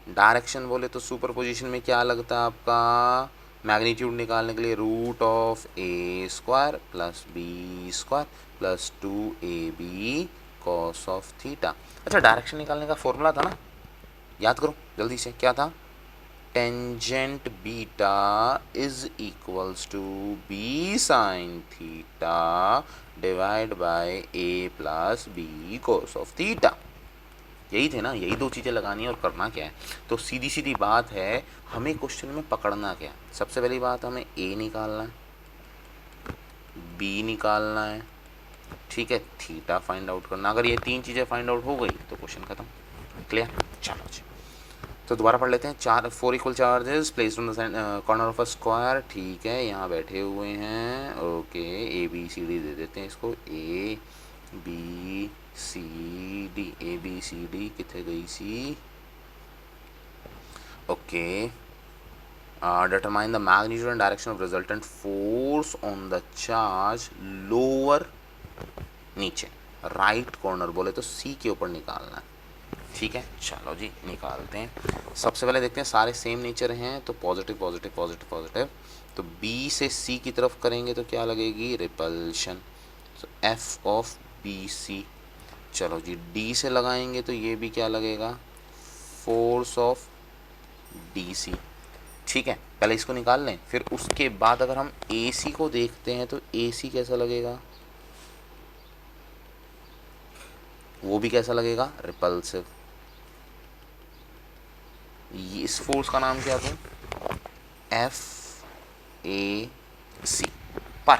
डायरेक्शन बोले तो सुपर पोजिशन में क्या लगता है आपका, मैग्नीट्यूड निकालने के लिए root of a square plus b square plus 2ab cos of theta. अच्छा डायरेक्शन निकालने का फॉर्मूला था ना, याद करो जल्दी से, क्या था, tangent beta is equals to b sine theta divide by a plus b cos of theta. यही थे ना, यही दो चीज़ें लगानी है और करना क्या है। तो सीधी सीधी बात है, हमें क्वेश्चन में पकड़ना क्या, सबसे पहली बात हमें ए निकालना है, बी निकालना है, ठीक है, थीटा फाइंड आउट करना। अगर ये तीन चीज़ें फाइंड आउट हो गई तो क्वेश्चन खत्म, क्लियर। चलो जी, तो दोबारा पढ़ लेते हैं। 4 equal charges placed on the corner of a square, ठीक है, यहाँ बैठे हुए हैं, okay, A B C D दे देते हैं इसको, A B C D, A B C D कितने गई C, okay. Determine the magnitude and direction of resultant force on the charge lower, नीचे राइट कॉर्नर बोले तो सी के ऊपर निकालना है, ठीक है। चलो जी निकालते हैं। सबसे पहले देखते हैं सारे सेम नेचर हैं तो पॉजिटिव पॉजिटिव पॉजिटिव पॉजिटिव, तो बी से सी की तरफ करेंगे तो क्या लगेगी, रिपल्शन, तो एफ ऑफ बी सी। चलो जी डी से लगाएंगे तो ये भी क्या लगेगा, फोर्स ऑफ डी सी, ठीक है। पहले इसको निकाल लें, फिर उसके बाद अगर हम ए सी को देखते हैं तो ए सी कैसा लगेगा, वो भी कैसा लगेगा, रिपल्सिव। इस फोर्स का नाम क्या था, एफ ए सी। पर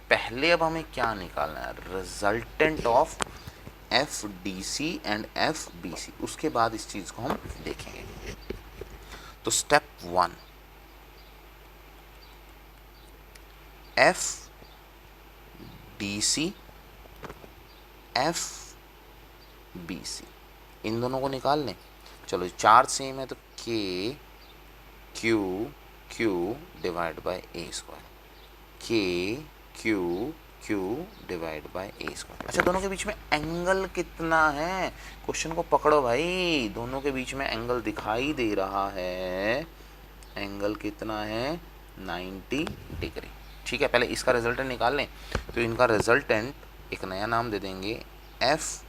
पहले अब हमें क्या निकालना है, resultant of F D C and F B C, उसके बाद इस चीज को हम देखेंगे। तो step 1, F D C F B C, इन दोनों को निकाल लें। चलो चार्ज सेम है तो k Q Q divide by a square, k Q Q divide by a square. अच्छा दोनों के बीच में एंगल कितना है, क्वेश्चन को पकड़ो भाई, दोनों के बीच में एंगल दिखाई दे रहा है, एंगल कितना है, 90 डिग्री, ठीक है। पहले इसका रिजल्टेंट निकाल लें, तो इनका रिजल्टेंट एक नया नाम दे देंगे, एफ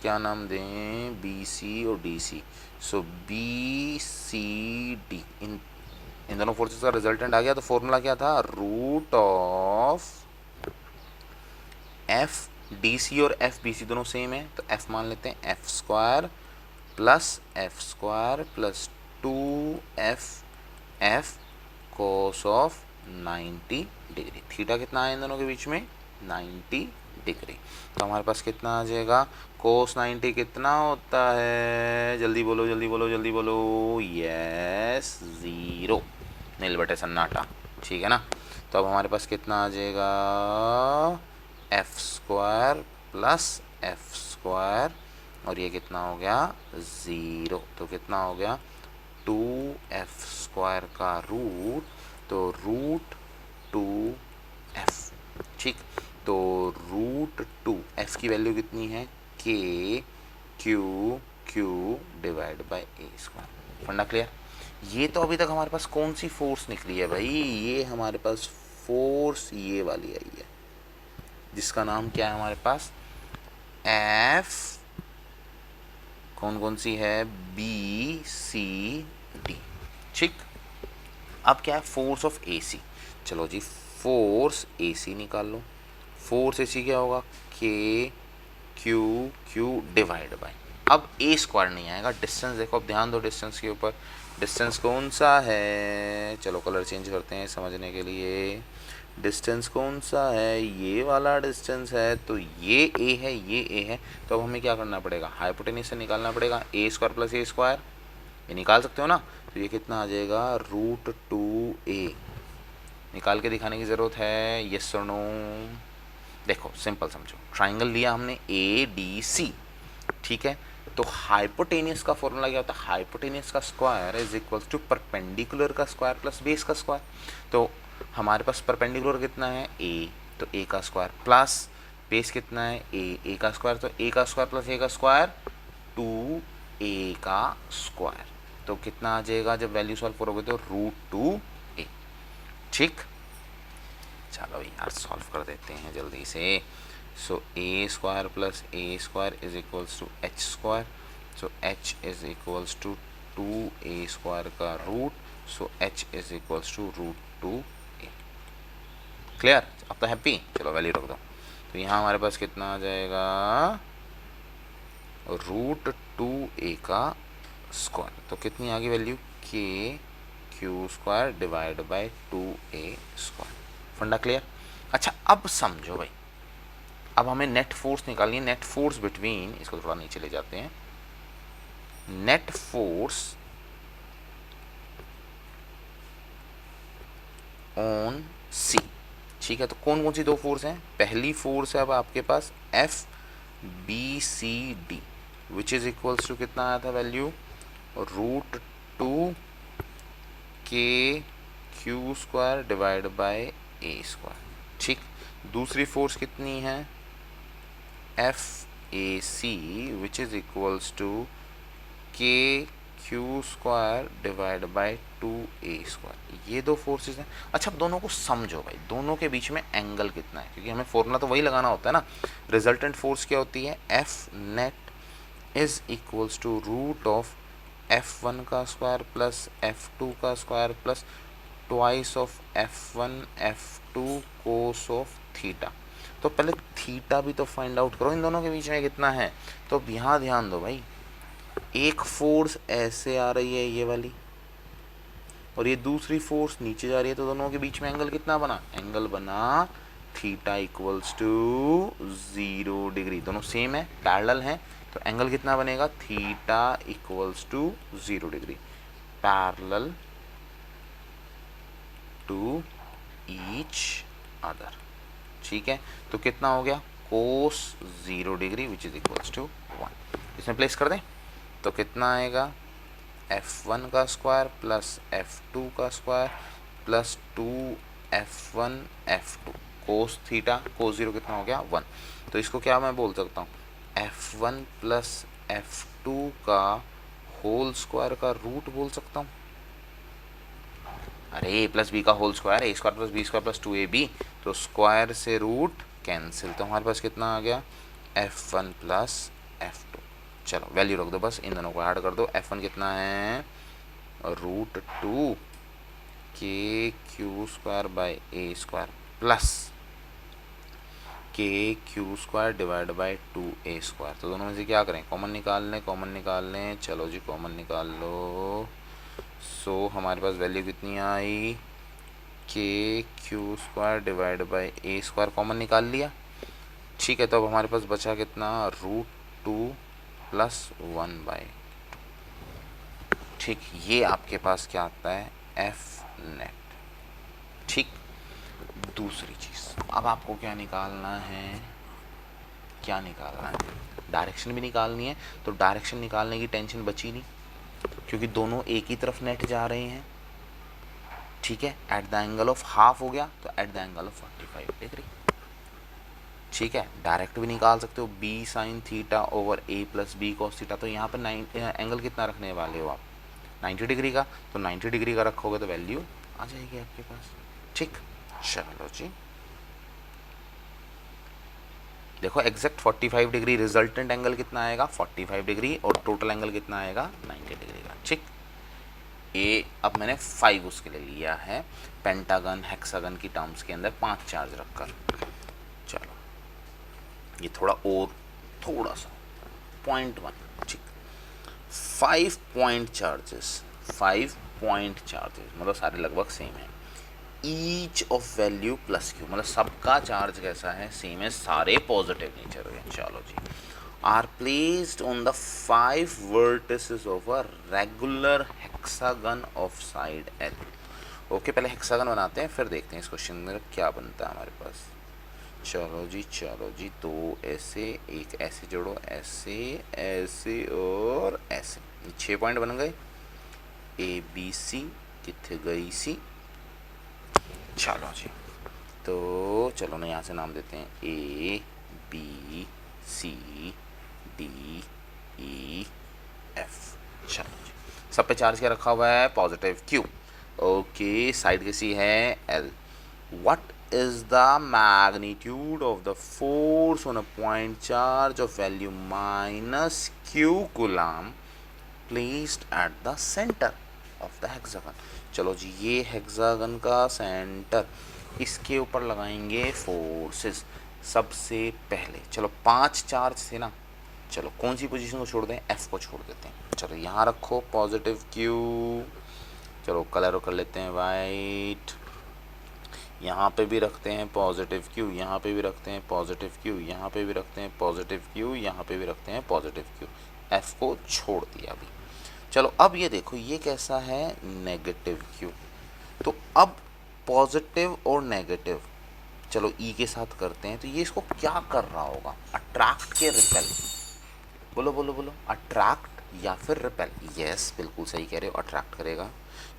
क्या नाम दें, बी सी और डी सी। सो बी सी डी, इन दोनों फोर्सेस का रिजल्टेंट आ गया। तो फॉर्मूला क्या था, root of F D C और एफ बी सी दोनों सेम है, तो एफ मान लेते हैं, F square plus 2 F cos of 90 degree. Theta कितना है इन दोनों के बीच में, 90 डिग्री। तो हमारे पास कितना आ जाएगा, कोस 90 कितना होता है, जल्दी बोलो जल्दी बोलो जल्दी बोलो, यस 0, नील बटे सन्नाटा, ठीक है ना। तो अब हमारे पास कितना आ जाएगा, F square plus F square, और ये कितना हो गया 0, तो कितना हो गया 2f स्क्वायर का रूट, तो रूट 2f, ठीक। तो रूट 2 f की वैल्यू कितनी है, k Q Q divide by a square. फंडा क्लियर। ये तो अभी तक हमारे पास कौन सी फोर्स निकली है भाई, ये हमारे पास फोर्स ये वाली आई है, जिसका नाम क्या है हमारे पास, एफ कौन कौन सी है, बी सी डी, ठीक। अब क्या है, फोर्स ऑफ ए सी। चलो जी फोर्स ए सी निकाल लो। फोर्स ए सी क्या होगा, के क्यू क्यू डिवाइड बाय, अब ए स्क्वायर नहीं आएगा। डिस्टेंस देखो, अब ध्यान दो डिस्टेंस के ऊपर। डिस्टेंस कौन सा है, चलो कलर चेंज करते हैं समझने के लिए। डिस्टेंस कौन सा है, ये वाला डिस्टेंस है, तो ये ए है, ये ए है। तो अब हमें क्या करना पड़ेगा, हाइपोटेन्यूज से निकालना पड़ेगा। ए स्क्वायर प्लस ए स्क्वायर, ये निकाल सकते हो ना। तो ये कितना आ जाएगा, √2a। निकाल के दिखाने की ज़रूरत है, यस और नो। देखो सिंपल समझो, ट्राइंगल लिया हमने ADC, ठीक है। तो हाइपोटेनियस का फॉर्मूला क्या होता है, हाइपोटेनियस का square is equal to perpendicular का स्क्वायर प्लस बेस का स्क्वायर। तो हमारे पास परपेंडिकुलर कितना है, a, तो a का स्क्वायर प्लस बेस कितना है, a का स्क्वायर, तो a का स्क्वायर प्लस a का स्क्वायर 2a का स्क्वायर। तो कितना आ जाएगा जब वैल्यू सॉल्व करोगे तो √2a। ठीक, चलो यार सॉल्व कर देते हैं जल्दी से। So a square plus a square is equals to h square. So h is equals to 2a square का रूट। So h is equals to √2a। Clear, अब तो हैप्पी। चलो वैल्यू रख दो। तो यहाँ हमारे पास कितना आ जाएगा, √2a का स्क्वायर। तो कितनी आ गई value, KQ square divide by 2a square. फंडा क्लियर। अच्छा अब समझो भाई, अब हमें नेट फोर्स निकालनी है। नेट फोर्स बिटवीन, इसको थोड़ा नीचे ले जाते हैं, नेट फोर्स ऑन C, ठीक है। तो कौन कौन सी दो फोर्स हैं, पहली फोर्स है अब आपके पास FBCD which is equals to कितना आया था value, √2 KQ square divide by a square, ठीक। दूसरी फोर्स कितनी है, FAC which is equals to KQ square divide by 2a square. ये दो फोर्सेस हैं। अच्छा अब दोनों को समझो भाई, दोनों के बीच में एंगल कितना है, क्योंकि हमें फॉर्मूला तो वही लगाना होता है ना। रिजल्टेंट फोर्स क्या होती है, F net is equals to root of F1 का स्क्वायर प्लस F2 का square plus twice of F1 F2 cos of theta. तो पहले थीटा भी तो फाइंड आउट करो, इन दोनों के बीच में कितना है। तो अब यहाँ ध्यान दो भाई, एक फोर्स ऐसे आ रही है ये वाली, और ये दूसरी फोर्स नीचे जा रही है, तो दोनों के बीच में एंगल कितना बना, एंगल बना थीटा इक्वल्स टू 0 डिग्री। दोनों सेम है, पैरेलल हैं, तो एंगल कितना बनेगा, theta equals to 0 degree, parallel to each other, ठीक है। तो कितना हो गया, cos 0 degree which is equals to 1। इसमें प्लेस कर दें तो कितना आएगा, F1 का स्क्वायर प्लस F2 का square plus 2F1 F2 cos theta, cos 0 कितना हो गया 1। तो इसको क्या मैं बोल सकता हूँ, F1 प्लस F2 का होल स्क्वायर का रूट बोल सकता हूँ। अरे a प्लस बी का whole square, a square plus b square plus 2ab, तो स्क्वायर से रूट कैंसिल, तो हमारे पास कितना आ गया, F1 प्लस F2। चलो वैल्यू रख दो, बस इन दोनों को ऐड कर दो। F1 कितना है, √2 KQ square by a square plus KQ square divide by 2a square. तो दोनों में से क्या करें, कॉमन निकाल लें, कॉमन निकाल लें, चलो जी कॉमन निकाल लो। सो हमारे पास वैल्यू कितनी आई, KQ square divide by a square common निकाल लिया, ठीक है। तो अब हमारे पास बचा कितना, √2 प्लस 1/2, ठीक। ये आपके पास क्या आता है, F नेट, ठीक। दूसरी चीज़, अब आपको क्या निकालना है, क्या निकालना है, डायरेक्शन भी निकालनी है। तो डायरेक्शन निकालने की टेंशन बची नहीं, क्योंकि दोनों एक ही तरफ नेट जा रहे हैं, ठीक है। At the angle of half हो गया, तो at the angle of 45 degree, ठीक है। डायरेक्ट भी निकाल सकते हो, b sine theta over a plus b cos theta. तो यहाँ पर एंगल कितना रखने वाले हो आप, 90 डिग्री का। तो 90 डिग्री का रखोगे तो वैल्यू आ जाएगी आपके पास, ठीक। चलो जी देखो, एग्जैक्ट 45 डिग्री रिजल्टेंट एंगल कितना आएगा, 45 डिग्री, और टोटल एंगल कितना आएगा, 90 डिग्री का, ठीक। ए अब मैंने 5 उसके लिए लिया है, पेंटागन हेक्सागन की टर्म्स के अंदर 5 चार्ज रखकर। चलो ये थोड़ा और, थोड़ा सा 0.1 ठीक, 5 पॉइंट चार्जेस, 5 पॉइंट चार्जेस मतलब सारे लगभग सेम है। Each of value plus Q मतलब सबका चार्ज कैसा है, सेम है, सारे पॉजिटिव नेचर के। चलो जी, are placed on the 5 vertices of a regular hexagon of side L. Okay, पहले हेक्सागन बनाते हैं फिर देखते हैं इस क्वेश्चन में क्या बनता है हमारे पास। चलो जी, दो ऐसे, एक ऐसे जोड़ो, ऐसे ऐसे और ऐसे, 6 पॉइंट बन गए। ए बी सी, कितने गई सी। चलो जी, तो चलो ना यहाँ से नाम देते हैं A B C D E F. चलो जी, सब पे चार्ज क्या रखा हुआ है, पॉजिटिव क्यू। ओके, साइड कैसी है, L. What is the magnitude of the force on a point charge of value minus q coulomb placed at the center of the hexagon। चलो जी, ये हेक्सागन का सेंटर, इसके ऊपर लगाएंगे फोर्सेस। सबसे पहले चलो 5 चार्ज थे ना, चलो कौन सी पोजीशन को छोड़ दें, एफ को छोड़ देते हैं। चलो यहाँ रखो पॉजिटिव क्यू, चलो कलर कर लेते हैं वाइट, यहाँ पे भी रखते हैं पॉजिटिव क्यू, यहाँ पे भी रखते हैं पॉजिटिव क्यू, यहाँ पे भी रखते हैं पॉजिटिव क्यू, यहाँ पे भी रखते हैं पॉजिटिव क्यू। एफ को छोड़ दिया अभी। चलो अब ये देखो, ये कैसा है, नेगेटिव क्यू। तो अब पॉजिटिव और नेगेटिव, चलो ई के साथ करते हैं, तो ये इसको क्या कर रहा होगा, अट्रैक्ट के रिपेल, बोलो बोलो बोलो, अट्रैक्ट या फिर रिपेल। यस, बिल्कुल सही कह रहे हो, अट्रैक्ट करेगा।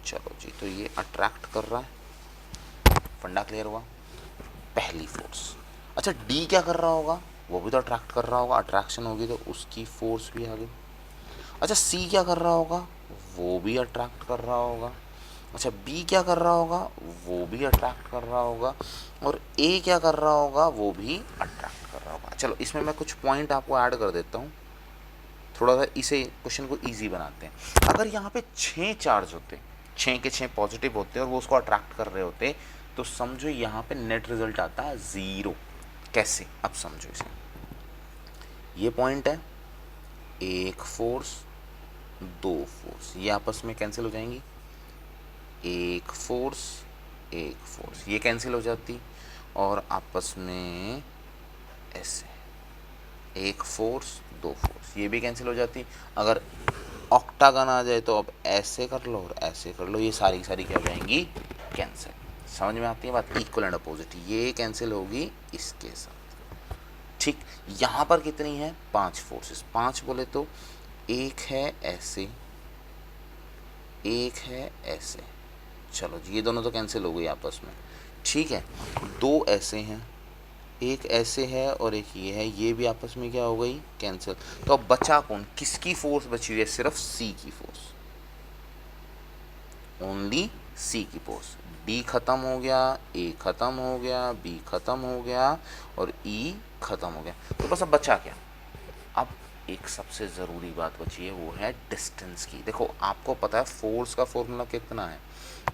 चलो जी, तो ये अट्रैक्ट कर रहा है, फंडा क्लियर हुआ, पहली फोर्स। अच्छा, डी क्या कर रहा होगा, वो भी तो अट्रैक्ट कर रहा होगा, अट्रैक्शन होगी तो उसकी फोर्स भी आ गई। अच्छा, सी क्या कर रहा होगा, वो भी अट्रैक्ट कर रहा होगा। अच्छा, बी क्या कर रहा होगा, वो भी अट्रैक्ट कर रहा होगा। और ए क्या कर रहा होगा, वो भी अट्रैक्ट कर रहा होगा। चलो इसमें मैं कुछ पॉइंट आपको ऐड कर देता हूँ, थोड़ा सा इसे क्वेश्चन को ईजी बनाते हैं। अगर यहाँ पे 6 चार्ज होते, 6 के 6 पॉजिटिव होते और वो उसको अट्रैक्ट कर रहे होते, तो समझो यहाँ पे नेट रिजल्ट आता है 0। कैसे, अब समझो इसे, ये पॉइंट है, एक फोर्स, दो फोर्स, ये आपस में कैंसिल हो जाएंगी, एक फोर्स ये कैंसिल हो जाती, और आपस में ऐसे एक फोर्स दो फोर्स ये भी कैंसिल हो जाती। अगर ऑक्टागन आ जाए तो अब ऐसे कर लो और ऐसे कर लो, ये सारी सारी क्या हो जाएंगी, कैंसिल। समझ में आती है बात, इक्वल एंड अपोजिट, ये कैंसिल होगी इसके साथ। ठीक, यहाँ पर कितनी है, 5 फोर्सेस, 5 बोले तो एक है ऐसे, एक है ऐसे। चलो जी, ये दोनों तो कैंसिल हो गई आपस में। ठीक है, दो ऐसे हैं, एक ऐसे है और एक ये है, ये भी आपस में क्या हो गई, कैंसिल। तो अब बचा कौन, किसकी फोर्स बची हुई है, सिर्फ सी की फोर्स, ओनली सी की फोर्स। डी खत्म हो गया, ए खत्म हो गया, बी खत्म हो गया और ई खत्म हो गया। तो बस अब बचा क्या, अब एक सबसे ज़रूरी बात बची है, वो है डिस्टेंस की। देखो आपको पता है फोर्स का फॉर्मूला कितना है,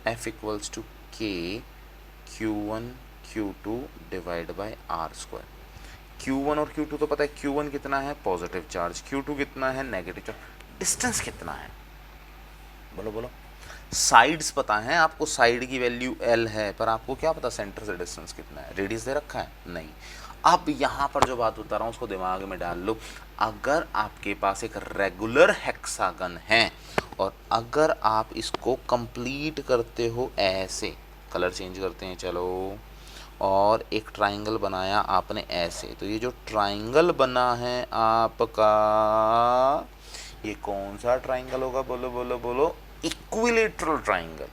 F इक्वल्स टू के Q1 Q2 divide by are square. Q1 और Q2 तो पता है, Q1 कितना है, पॉजिटिव चार्ज, Q2 कितना है, नेगेटिव चार्ज। डिस्टेंस कितना है, बोलो बोलो। साइड्स पता है आपको, साइड की वैल्यू L है, पर आपको क्या पता सेंटर से डिस्टेंस कितना है, रेडियस दे रखा है, नहीं। अब यहाँ पर जो बात बता रहा हूँ उसको दिमाग में डाल लो। अगर आपके पास एक रेगुलर हेक्सागन है और अगर आप इसको कंप्लीट करते हो ऐसे, कलर चेंज करते हैं चलो, और एक ट्राइंगल बनाया आपने ऐसे, तो ये जो ट्राइंगल बना है आपका, ये कौन सा ट्राइंगल होगा, बोलो बोलो बोलो, इक्विलेटरल ट्राइंगल।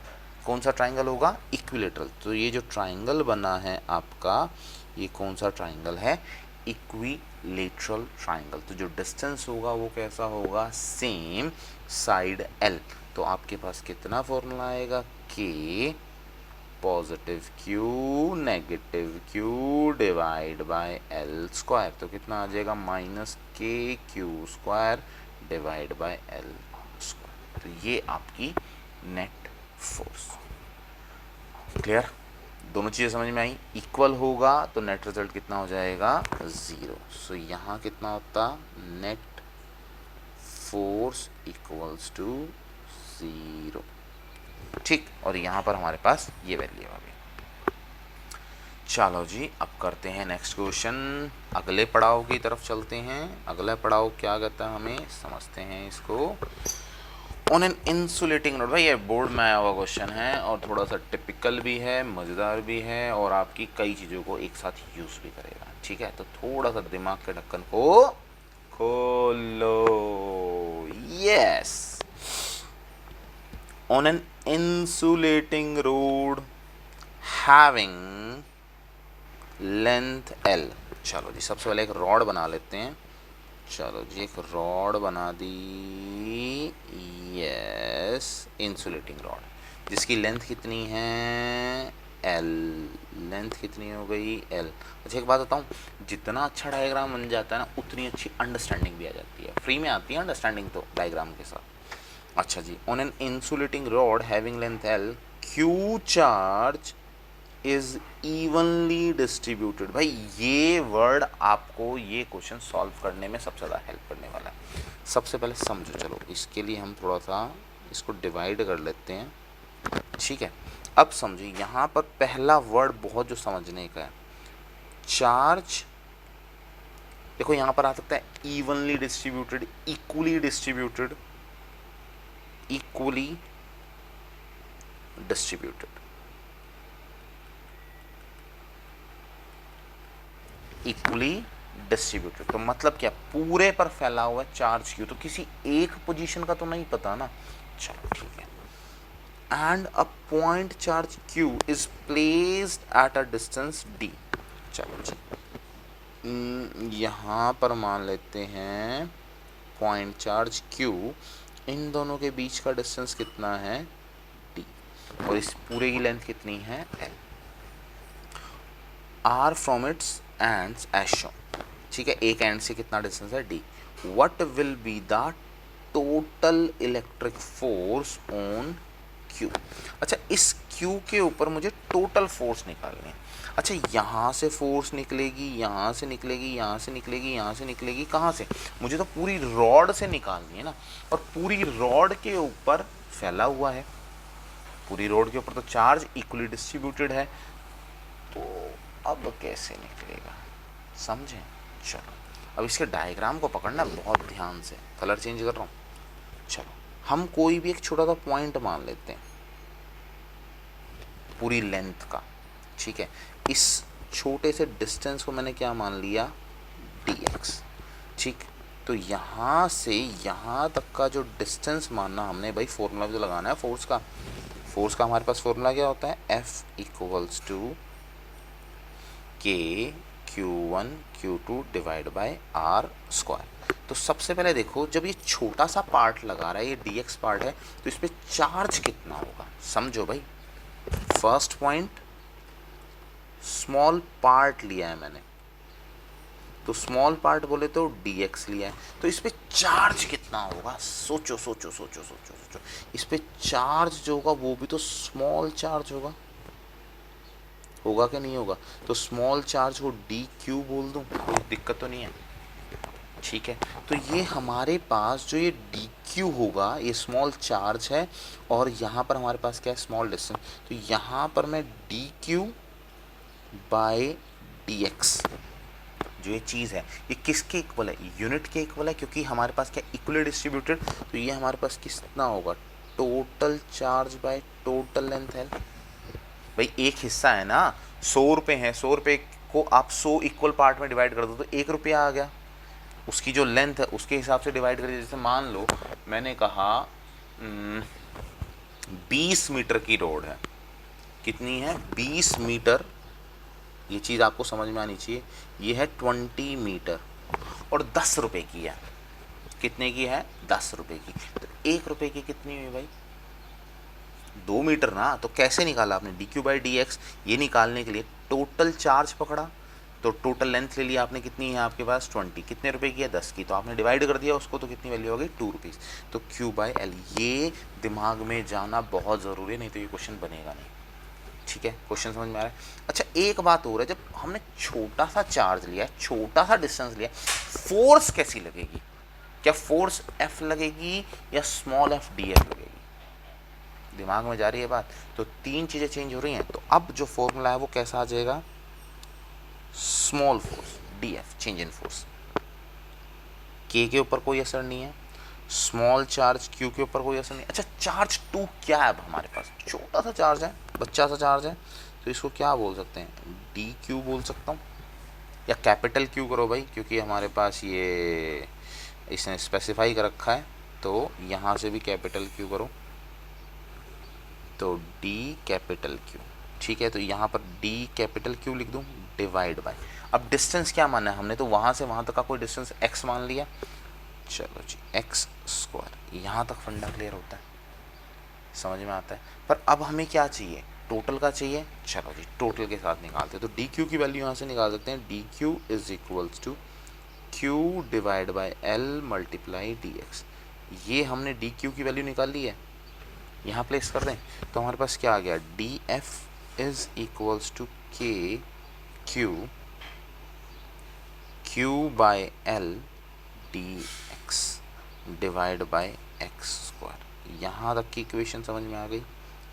कौन सा ट्राइंगल होगा, इक्विलेटरल। तो ये जो ट्राइंगल बना है आपका, ये कौन सा ट्राइंगल है, इक्विलेटरल ट्राइंगल। तो जो डिस्टेंस होगा वो कैसा होगा, सेम साइड L। तो आपके पास कितना फॉर्मूला आएगा, के positive Q negative Q divide by L square. तो कितना आ जाएगा, माइनस के q square divide by L square. तो ये आपकी नेट फोर्स। क्लियर, दोनों चीज़ें समझ में आई। इक्वल होगा तो नेट रिजल्ट कितना हो जाएगा, 0। सो यहाँ कितना होता, नेट फोर्स इक्वल्स टू 0। ठीक, और यहाँ पर हमारे पास ये वैल्यू आ गई। चलो जी, अब करते हैं नेक्स्ट क्वेश्चन, अगले पड़ाव की तरफ चलते हैं। अगला पड़ाव क्या कहता है हमें समझते हैं इसको। ऑन एन इंसुलेटिंग नोट, भाई ये बोर्ड में आया हुआ क्वेश्चन है और थोड़ा सा टिपिकल भी है, मज़ेदार भी है और आपकी कई चीज़ों को एक साथ यूज़ भी करेगा। ठीक है, तो थोड़ा सा दिमाग के ढक्कन को खोलो। Yes, on an insulating road having length L। चलो जी, सबसे पहले एक रॉड बना लेते हैं। चलो जी, एक रॉड बना दी, यस, इंसुलेटिंग रॉड जिसकी लेंथ कितनी है L। लेंथ कितनी हो गई L। अच्छा एक बात बताऊँ, जितना अच्छा डायग्राम बन जाता है ना उतनी अच्छी अंडरस्टैंडिंग भी आ जाती है। फ्री में आती है अंडरस्टैंडिंग तो डायग्राम के साथ। अच्छा जी, on an insulating rod having length L, Q charge is evenly distributed. भाई ये वर्ड आपको ये क्वेश्चन सॉल्व करने में सबसे ज़्यादा हेल्प करने वाला है। सबसे पहले समझो, चलो इसके लिए हम थोड़ा सा इसको डिवाइड कर लेते हैं। ठीक है, अब समझो यहाँ पर पहला वर्ड बहुत जो समझने का है, चार्ज। देखो यहाँ पर आ सकता है evenly distributed, equally distributed, equally distributed, equally distributed. तो मतलब क्या, पूरे पर फैला हुआ है चार्ज क्यू, तो किसी एक पोजीशन का तो नहीं पता ना। चलो ठीक है, and a point charge Q is placed at a distance D. चलो जी, यहाँ पर मान लेते हैं पॉइंट चार्ज क्यू, इन दोनों के बीच का डिस्टेंस कितना है डी, और इस पूरे की लेंथ कितनी है L. R from its ends as shown. ठीक है, एक एंड से कितना डिस्टेंस है D. What will be the total electric force on Q. अच्छा, इस क्यू के ऊपर मुझे टोटल फोर्स निकालनी है। अच्छा, यहाँ से फोर्स निकलेगी, यहाँ से निकलेगी, यहाँ से निकलेगी, यहाँ से निकलेगी, कहाँ से, मुझे तो पूरी रॉड से निकालनी है ना। और पूरी रॉड के ऊपर फैला हुआ है, पूरी रॉड के ऊपर तो चार्ज इक्वली डिस्ट्रीब्यूटेड है, तो अब कैसे निकलेगा, समझें। चलो अब इसके डायग्राम को पकड़ना बहुत ध्यान से, कलर चेंज कर रहा हूँ। चलो हम कोई भी एक छोटा सा पॉइंट मान लेते हैं पूरी लेंथ का। ठीक है, इस छोटे से डिस्टेंस को मैंने क्या मान लिया, dx। ठीक, तो यहाँ से यहाँ तक का जो डिस्टेंस मानना हमने, भाई फॉर्मूला भी तो लगाना है फोर्स का। फोर्स का हमारे पास फॉर्मूला क्या होता है, F इक्वल्स टू के Q1 Q2 divide by R square. तो सबसे पहले देखो, जब ये छोटा सा पार्ट लगा रहा है, ये dx पार्ट है, तो इस पर चार्ज कितना होगा, समझो भाई। फर्स्ट पॉइंट, स्मॉल पार्ट लिया है मैंने, तो स्मॉल पार्ट बोले तो dx लिया है, तो इस पे चार्ज कितना होगा, सोचो सोचो सोचो सोचो सोचो। इस पे चार्ज जो होगा वो भी तो स्मॉल चार्ज होगा, होगा कि नहीं होगा। तो स्मॉल चार्ज को dq बोल दूं, कोई दिक्कत तो नहीं है। ठीक है, तो ये हमारे पास जो ये dq होगा, ये स्मॉल चार्ज है, और यहाँ पर हमारे पास क्या है, स्मॉल डिस्टेंस। तो यहाँ पर मैं dq बाय dx, जो ये चीज़ है ये किसके इक्वल है, यूनिट के इक्वल है, क्योंकि हमारे पास क्या इक्वली डिस्ट्रीब्यूटेड। तो ये हमारे पास कितना होगा, total charge by total length है। भाई एक हिस्सा है ना, 100 रुपये है, 100 रुपये को आप 100 इक्वल पार्ट में डिवाइड कर दो तो 1 रुपया आ गया। उसकी जो लेंथ है उसके हिसाब से डिवाइड करिए। जैसे मान लो मैंने कहा 20 मीटर की रोड है, कितनी है 20 मीटर, ये चीज़ आपको समझ में आनी चाहिए। ये है 20 मीटर और 10 रुपये की है, कितने की है 10 रुपये की। तो 1 रुपये की कितनी हुई भाई, 2 मीटर ना। तो कैसे निकाला आपने, D Q by D x. ये निकालने के लिए टोटल चार्ज पकड़ा, तो टोटल लेंथ ले लिया आपने, कितनी है आपके पास 20, कितने रुपए की है 10 की, तो आपने डिवाइड कर दिया उसको, तो कितनी वैल्यू हो गई 2 रुपीज़। तो क्यू बाई एल, ये दिमाग में जाना बहुत ज़रूरी है, नहीं तो ये क्वेश्चन बनेगा नहीं। ठीक है, क्वेश्चन समझ में आ रहा है। अच्छा एक बात हो रहा है, जब हमने छोटा सा चार्ज लिया, छोटा सा डिस्टेंस लिया, फोर्स कैसी लगेगी, क्या फोर्स F लगेगी या स्मॉल f df लगेगी? दिमाग में जा रही है बात? तो तीन चीजें चेंज हो रही हैं। तो अब जो फॉर्मूला है वो कैसा आ जाएगा? Small force df, change in force. k के ऊपर कोई असर नहीं है, स्मॉल चार्ज q के ऊपर कोई असर नहीं। अच्छा, चार्ज 2 क्या है? अब हमारे पास छोटा सा चार्ज है, बच्चा सा चार्ज है, तो इसको क्या बोल सकते हैं? dq बोल सकता हूँ, या कैपिटल Q करो भाई, क्योंकि हमारे पास ये इसने स्पेसिफाई कर रखा है, तो यहाँ से भी कैपिटल Q करो, तो D कैपिटल Q। ठीक है, तो यहाँ पर D कैपिटल Q लिख दूँ, डिवाइड बाय, अब डिस्टेंस क्या माना है हमने? तो वहाँ से वहाँ तक का कोई डिस्टेंस x मान लिया। चलो जी, एक्स स्क्वायर। यहाँ तक फंडा क्लियर होता है, समझ में आता है। पर अब हमें क्या चाहिए? टोटल का चाहिए। चलो जी, टोटल के साथ निकालते हैं। तो डी क्यू की वैल्यू यहाँ से निकाल सकते हैं, d q is equals to q divide by L multiply d x. ये हमने डी क्यू की वैल्यू निकाल ली है, यहाँ प्लेस कर दें, तो हमारे पास क्या आ गया? D F is equals to के Q q by L d x divide by x square. यहाँ तक की इक्वेशन समझ में आ गई?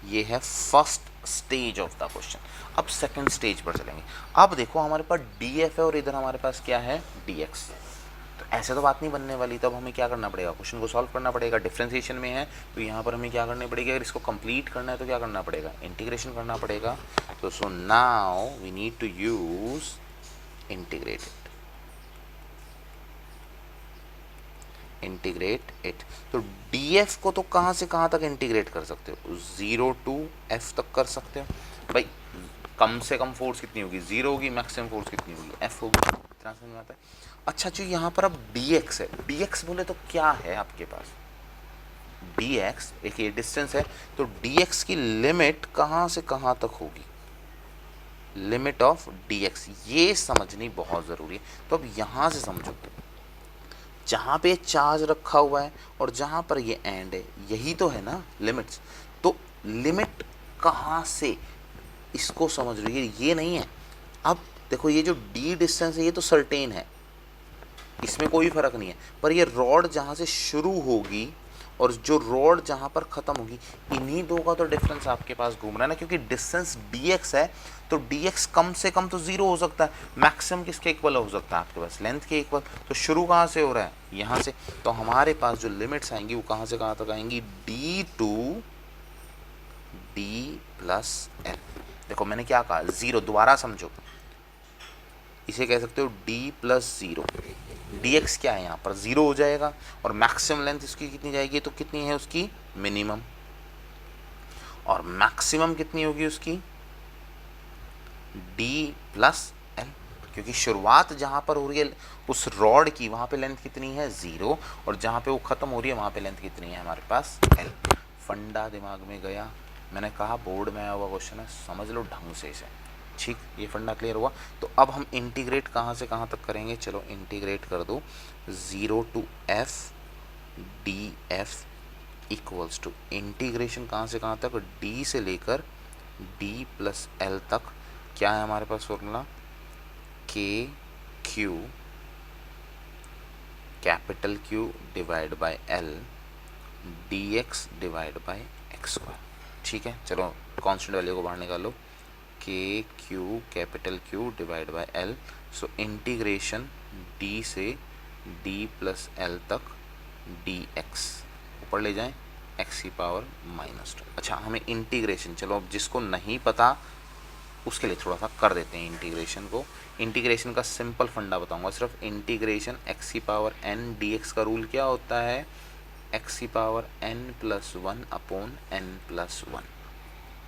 ये है first stage of the question. अब सेकंड स्टेज पर चलेंगे। अब देखो, हमारे पास डी एफ है और इधर हमारे पास क्या है? D x. तो ऐसे तो बात नहीं बनने वाली, तब हमें क्या करना पड़ेगा? क्वेश्चन को सॉल्व करना पड़ेगा। डिफरेंशिएशन में है तो यहाँ पर हमें क्या करनी पड़ेगी? अगर इसको कंप्लीट करना है तो क्या करना पड़ेगा? इंटीग्रेशन करना पड़ेगा। तो so now we need to use integrated, integrate it. तो df को तो कहाँ से कहाँ तक इंटीग्रेट कर सकते हो? 0 to f तक कर सकते हो भाई। कम से कम फोर्स कितनी होगी? 0 होगी, मैक्सिमम फोर्स कितनी होगी? f होगी। इतना समझ में आता है? अच्छा, जो यहाँ पर अब dx है, dx बोले तो क्या है आपके पास? dx एक ये डिस्टेंस है, तो dx की लिमिट कहाँ से कहाँ तक होगी? लिमिट ऑफ dx, ये समझनी बहुत ज़रूरी है। तो अब यहाँ से समझो, जहाँ पे चार्ज रखा हुआ है और जहाँ पर ये एंड है, यही तो है ना लिमिट्स। तो लिमिट कहाँ से, इसको समझ रही है, ये नहीं है। अब देखो, ये जो d डिस्टेंस है ये तो सर्टेन है, इसमें कोई फर्क नहीं है। पर ये रॉड जहाँ से शुरू होगी और जो रॉड जहाँ पर ख़त्म होगी, इन्हीं दो का तो डिफरेंस आपके पास घूम रहा है ना, क्योंकि डिस्टेंस dx है, तो dx कम से कम तो 0 हो सकता है, मैक्सिमम किसके इक्वल हो सकता है आपके पास? लेंथ के इक्वल। तो शुरू कहाँ से हो रहा है? यहाँ से। तो हमारे पास जो लिमिट्स आएंगी वो कहाँ से कहाँ तक आएंगी? d to d plus l। देखो मैंने क्या कहा? 0। दोबारा समझो, इसे कह सकते हो d प्लस 0। dx क्या है? यहाँ पर 0 हो जाएगा, और मैक्सिमम लेंथ इसकी कितनी जाएगी? तो कितनी है उसकी? मिनिमम। और मैक्सिमम कितनी होगी उसकी? d प्लस l, क्योंकि शुरुआत जहाँ पर हो रही है उस रॉड की, वहाँ पे लेंथ कितनी है? 0, और जहाँ पे वो ख़त्म हो रही है वहाँ पे लेंथ कितनी है हमारे पास? l। फंडा दिमाग में गया? मैंने कहा बोर्ड में आया हुआ क्वेश्चन है, समझ लो ढंग से इसे। ठीक, ये फंडा क्लियर हुआ। तो अब हम इंटीग्रेट कहाँ से कहाँ तक करेंगे? चलो इंटीग्रेट कर दो। 0 to f d f equals to, integration कहाँ से कहाँ तक? d से लेकर d प्लस l तक। क्या है हमारे पास formula? k q capital Q divide by l dx divide by x square. ठीक है, चलो कांस्टेंट वैल्यू को बाहर निकालो। K q capital Q divide by L। So integration d से d प्लस l तक dx, ऊपर ले जाएं x की पावर -2। अच्छा, हमें इंटीग्रेशन, चलो अब जिसको नहीं पता उसके लिए थोड़ा सा कर देते हैं इंटीग्रेशन को। इंटीग्रेशन का सिंपल फंडा बताऊंगा सिर्फ। इंटीग्रेशन x की पावर n dx का रूल क्या होता है? x की पावर n+1 अपॉन n+1।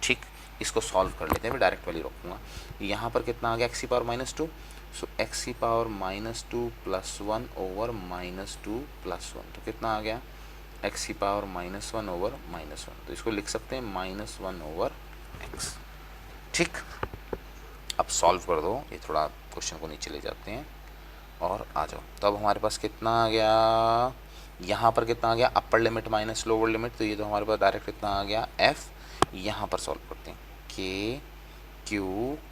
ठीक, इसको सॉल्व कर लेते हैं। मैं डायरेक्ट वैल्यू रखूँगा। यहाँ पर कितना आ गया? x की पावर -2। सो x की पावर -2 + 1 ओवर -2 + 1, तो कितना आ गया? x की पावर -1 ओवर -1, तो इसको लिख सकते हैं -1 ओवर x। ठीक, अब सॉल्व कर दो। ये थोड़ा क्वेश्चन को नीचे ले जाते हैं और आ जाओ। तो अब हमारे पास कितना आ गया? यहाँ पर कितना आ गया? Upper limit minus lower limit, तो ये तो हमारे पास डायरेक्ट कितना आ गया? f। यहाँ पर सॉल्व करते हैं, k q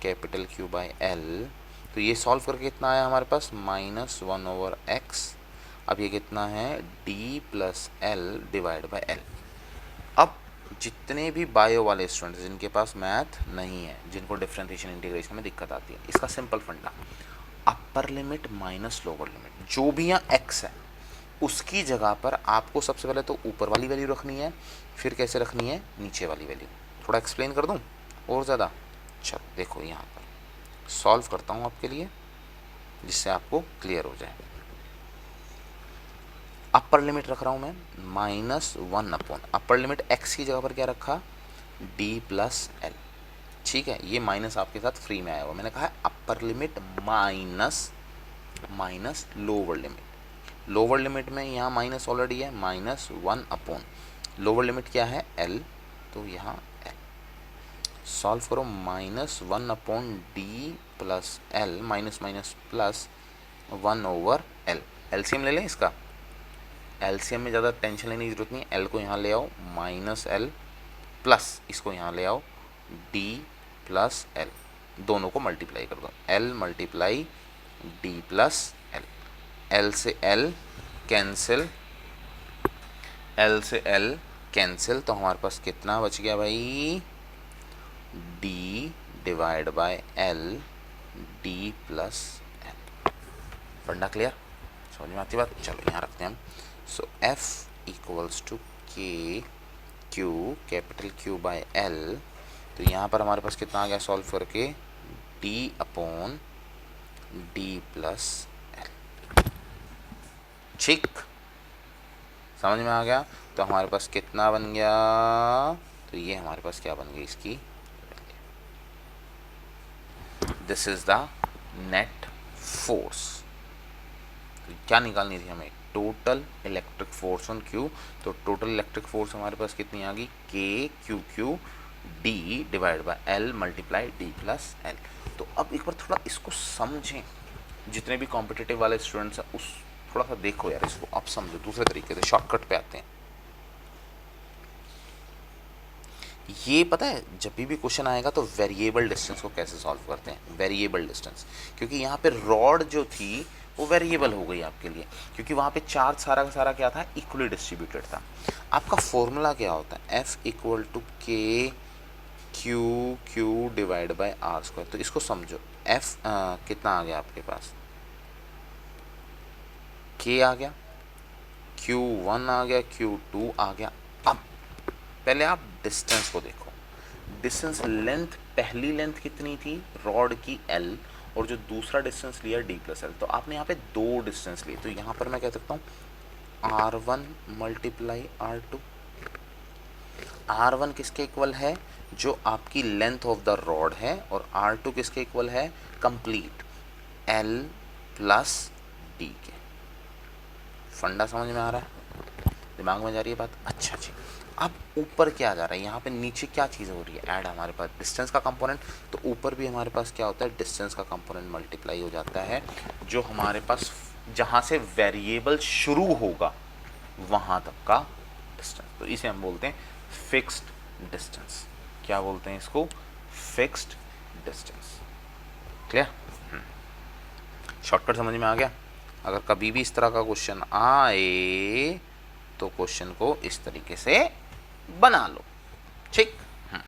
capital Q by l। तो ये सॉल्व करके कितना आया हमारे पास? -1 ओवर x। अब ये कितना है D plus L divide by L. अब जितने भी बायो वाले स्टूडेंट्स जिनके पास मैथ नहीं है, जिनको डिफरेंशिएशन इंटीग्रेशन में दिक्कत आती है, इसका सिंपल फंडा upper limit minus lower limit, जो भी यहाँ एक्स है उसकी जगह पर आपको सबसे पहले तो ऊपर वाली वैल्यू रखनी है, फिर कैसे रखनी है नीचे वाली वैल्यू। थोड़ा एक्सप्लेन कर दूं और ज़्यादा? चलो देखो यहाँ पर सॉल्व करता हूँ आपके लिए जिससे आपको क्लियर हो जाए। अपर लिमिट रख रहा हूँ मैं -1 अपॉन अपर लिमिट एक्स की जगह पर क्या रखा डी प्लस एल। ठीक है, ये माइनस आपके साथ फ्री में आया हुआ, मैंने कहा upper limit minus lower limit. Lower limit में यहाँ माइनस ऑलरेडी है, -1 अपॉन लोअर लिमिट क्या है एल, तो यहाँ एल। सॉल्व करो -1 upon D plus L, minus minus plus 1 over L. LCM ले लें इसका, एलसीएम में ज़्यादा टेंशन लेने की जरूरत नहीं है। एल को यहाँ ले आओ माइनस एल प्लस इसको यहाँ ले आओ डी प्लस एल, दोनों को मल्टीप्लाई कर दो, L multiply D plus L. L से एल कैंसिल, एल से एल कैंसिल, तो हमारे पास कितना बच गया भाई D divide by L D plus L. फंडा क्लियर, समझ में आती बात? चलो यहाँ रखते हैं हम। सो एफ इक्वल्स टू के q capital Q by L, तो यहाँ पर हमारे पास कितना आ गया सॉल्व करके D upon D plus L. ठीक, समझ में आ गया? तो हमारे पास कितना बन गया, तो ये हमारे पास क्या बन गई इसकी, this is the net force. तो क्या निकालनी थी हमें, total electric force on Q. तो टोटल इलेक्ट्रिक फोर्स हमारे पास कितनी आ गई के Q Q D divide by L multiply D plus L. तो अब एक बार थोड़ा इसको समझें, जितने भी कॉम्पिटिटिव वाले स्टूडेंट्स हैं उस थोड़ा सा देखो यार इसको, अब समझो दूसरे तरीके से, शॉर्टकट पे आते हैं। ये पता है जब भी क्वेश्चन आएगा तो वेरिएबल डिस्टेंस को कैसे सॉल्व करते हैं, वेरिएबल डिस्टेंस, क्योंकि यहाँ पे रॉड जो थी वो वेरिएबल हो गई आपके लिए, क्योंकि वहाँ पे चार्ज सारा का सारा क्या था इक्वली डिस्ट्रीब्यूटेड था। आपका फॉर्मूला क्या होता है, एफ इक्वल टू के Q Q divide by R square. तो इसको समझो, एफ कितना आ गया आपके पास, के आ गया, Q1 आ गया, Q2 आ गया। अब पहले आप डिस्टेंस को देखो, डिस्टेंस लेंथ, पहली लेंथ कितनी थी रॉड की L, और जो दूसरा डिस्टेंस लिया D प्लस एल, तो आपने यहाँ पे दो डिस्टेंस लिए, तो यहाँ पर मैं कह सकता हूँ R1 मल्टीप्लाई R2। R1 किसके इक्वल है, जो आपकी लेंथ ऑफ द रॉड है, और R2 किसके इक्वल है, कंप्लीट L प्लस D के। फंडा समझ में आ रहा है, दिमाग में जा रही है बात? अच्छा जी, अब ऊपर क्या जा रहा है, यहाँ पे नीचे क्या चीज़ हो रही है, ऐड हमारे पास डिस्टेंस का कंपोनेंट, तो ऊपर भी हमारे पास क्या होता है डिस्टेंस का कंपोनेंट मल्टीप्लाई हो जाता है, जो हमारे पास जहाँ से वेरिएबल शुरू होगा वहाँ तक का डिस्टेंस, तो इसे हम बोलते हैं फिक्स्ड डिस्टेंस। क्या बोलते हैं इसको, फिक्स्ड डिस्टेंस। क्लियर, शॉर्टकट समझ में आ गया? अगर कभी भी इस तरह का क्वेश्चन आए तो क्वेश्चन को इस तरीके से बना लो, ठीक।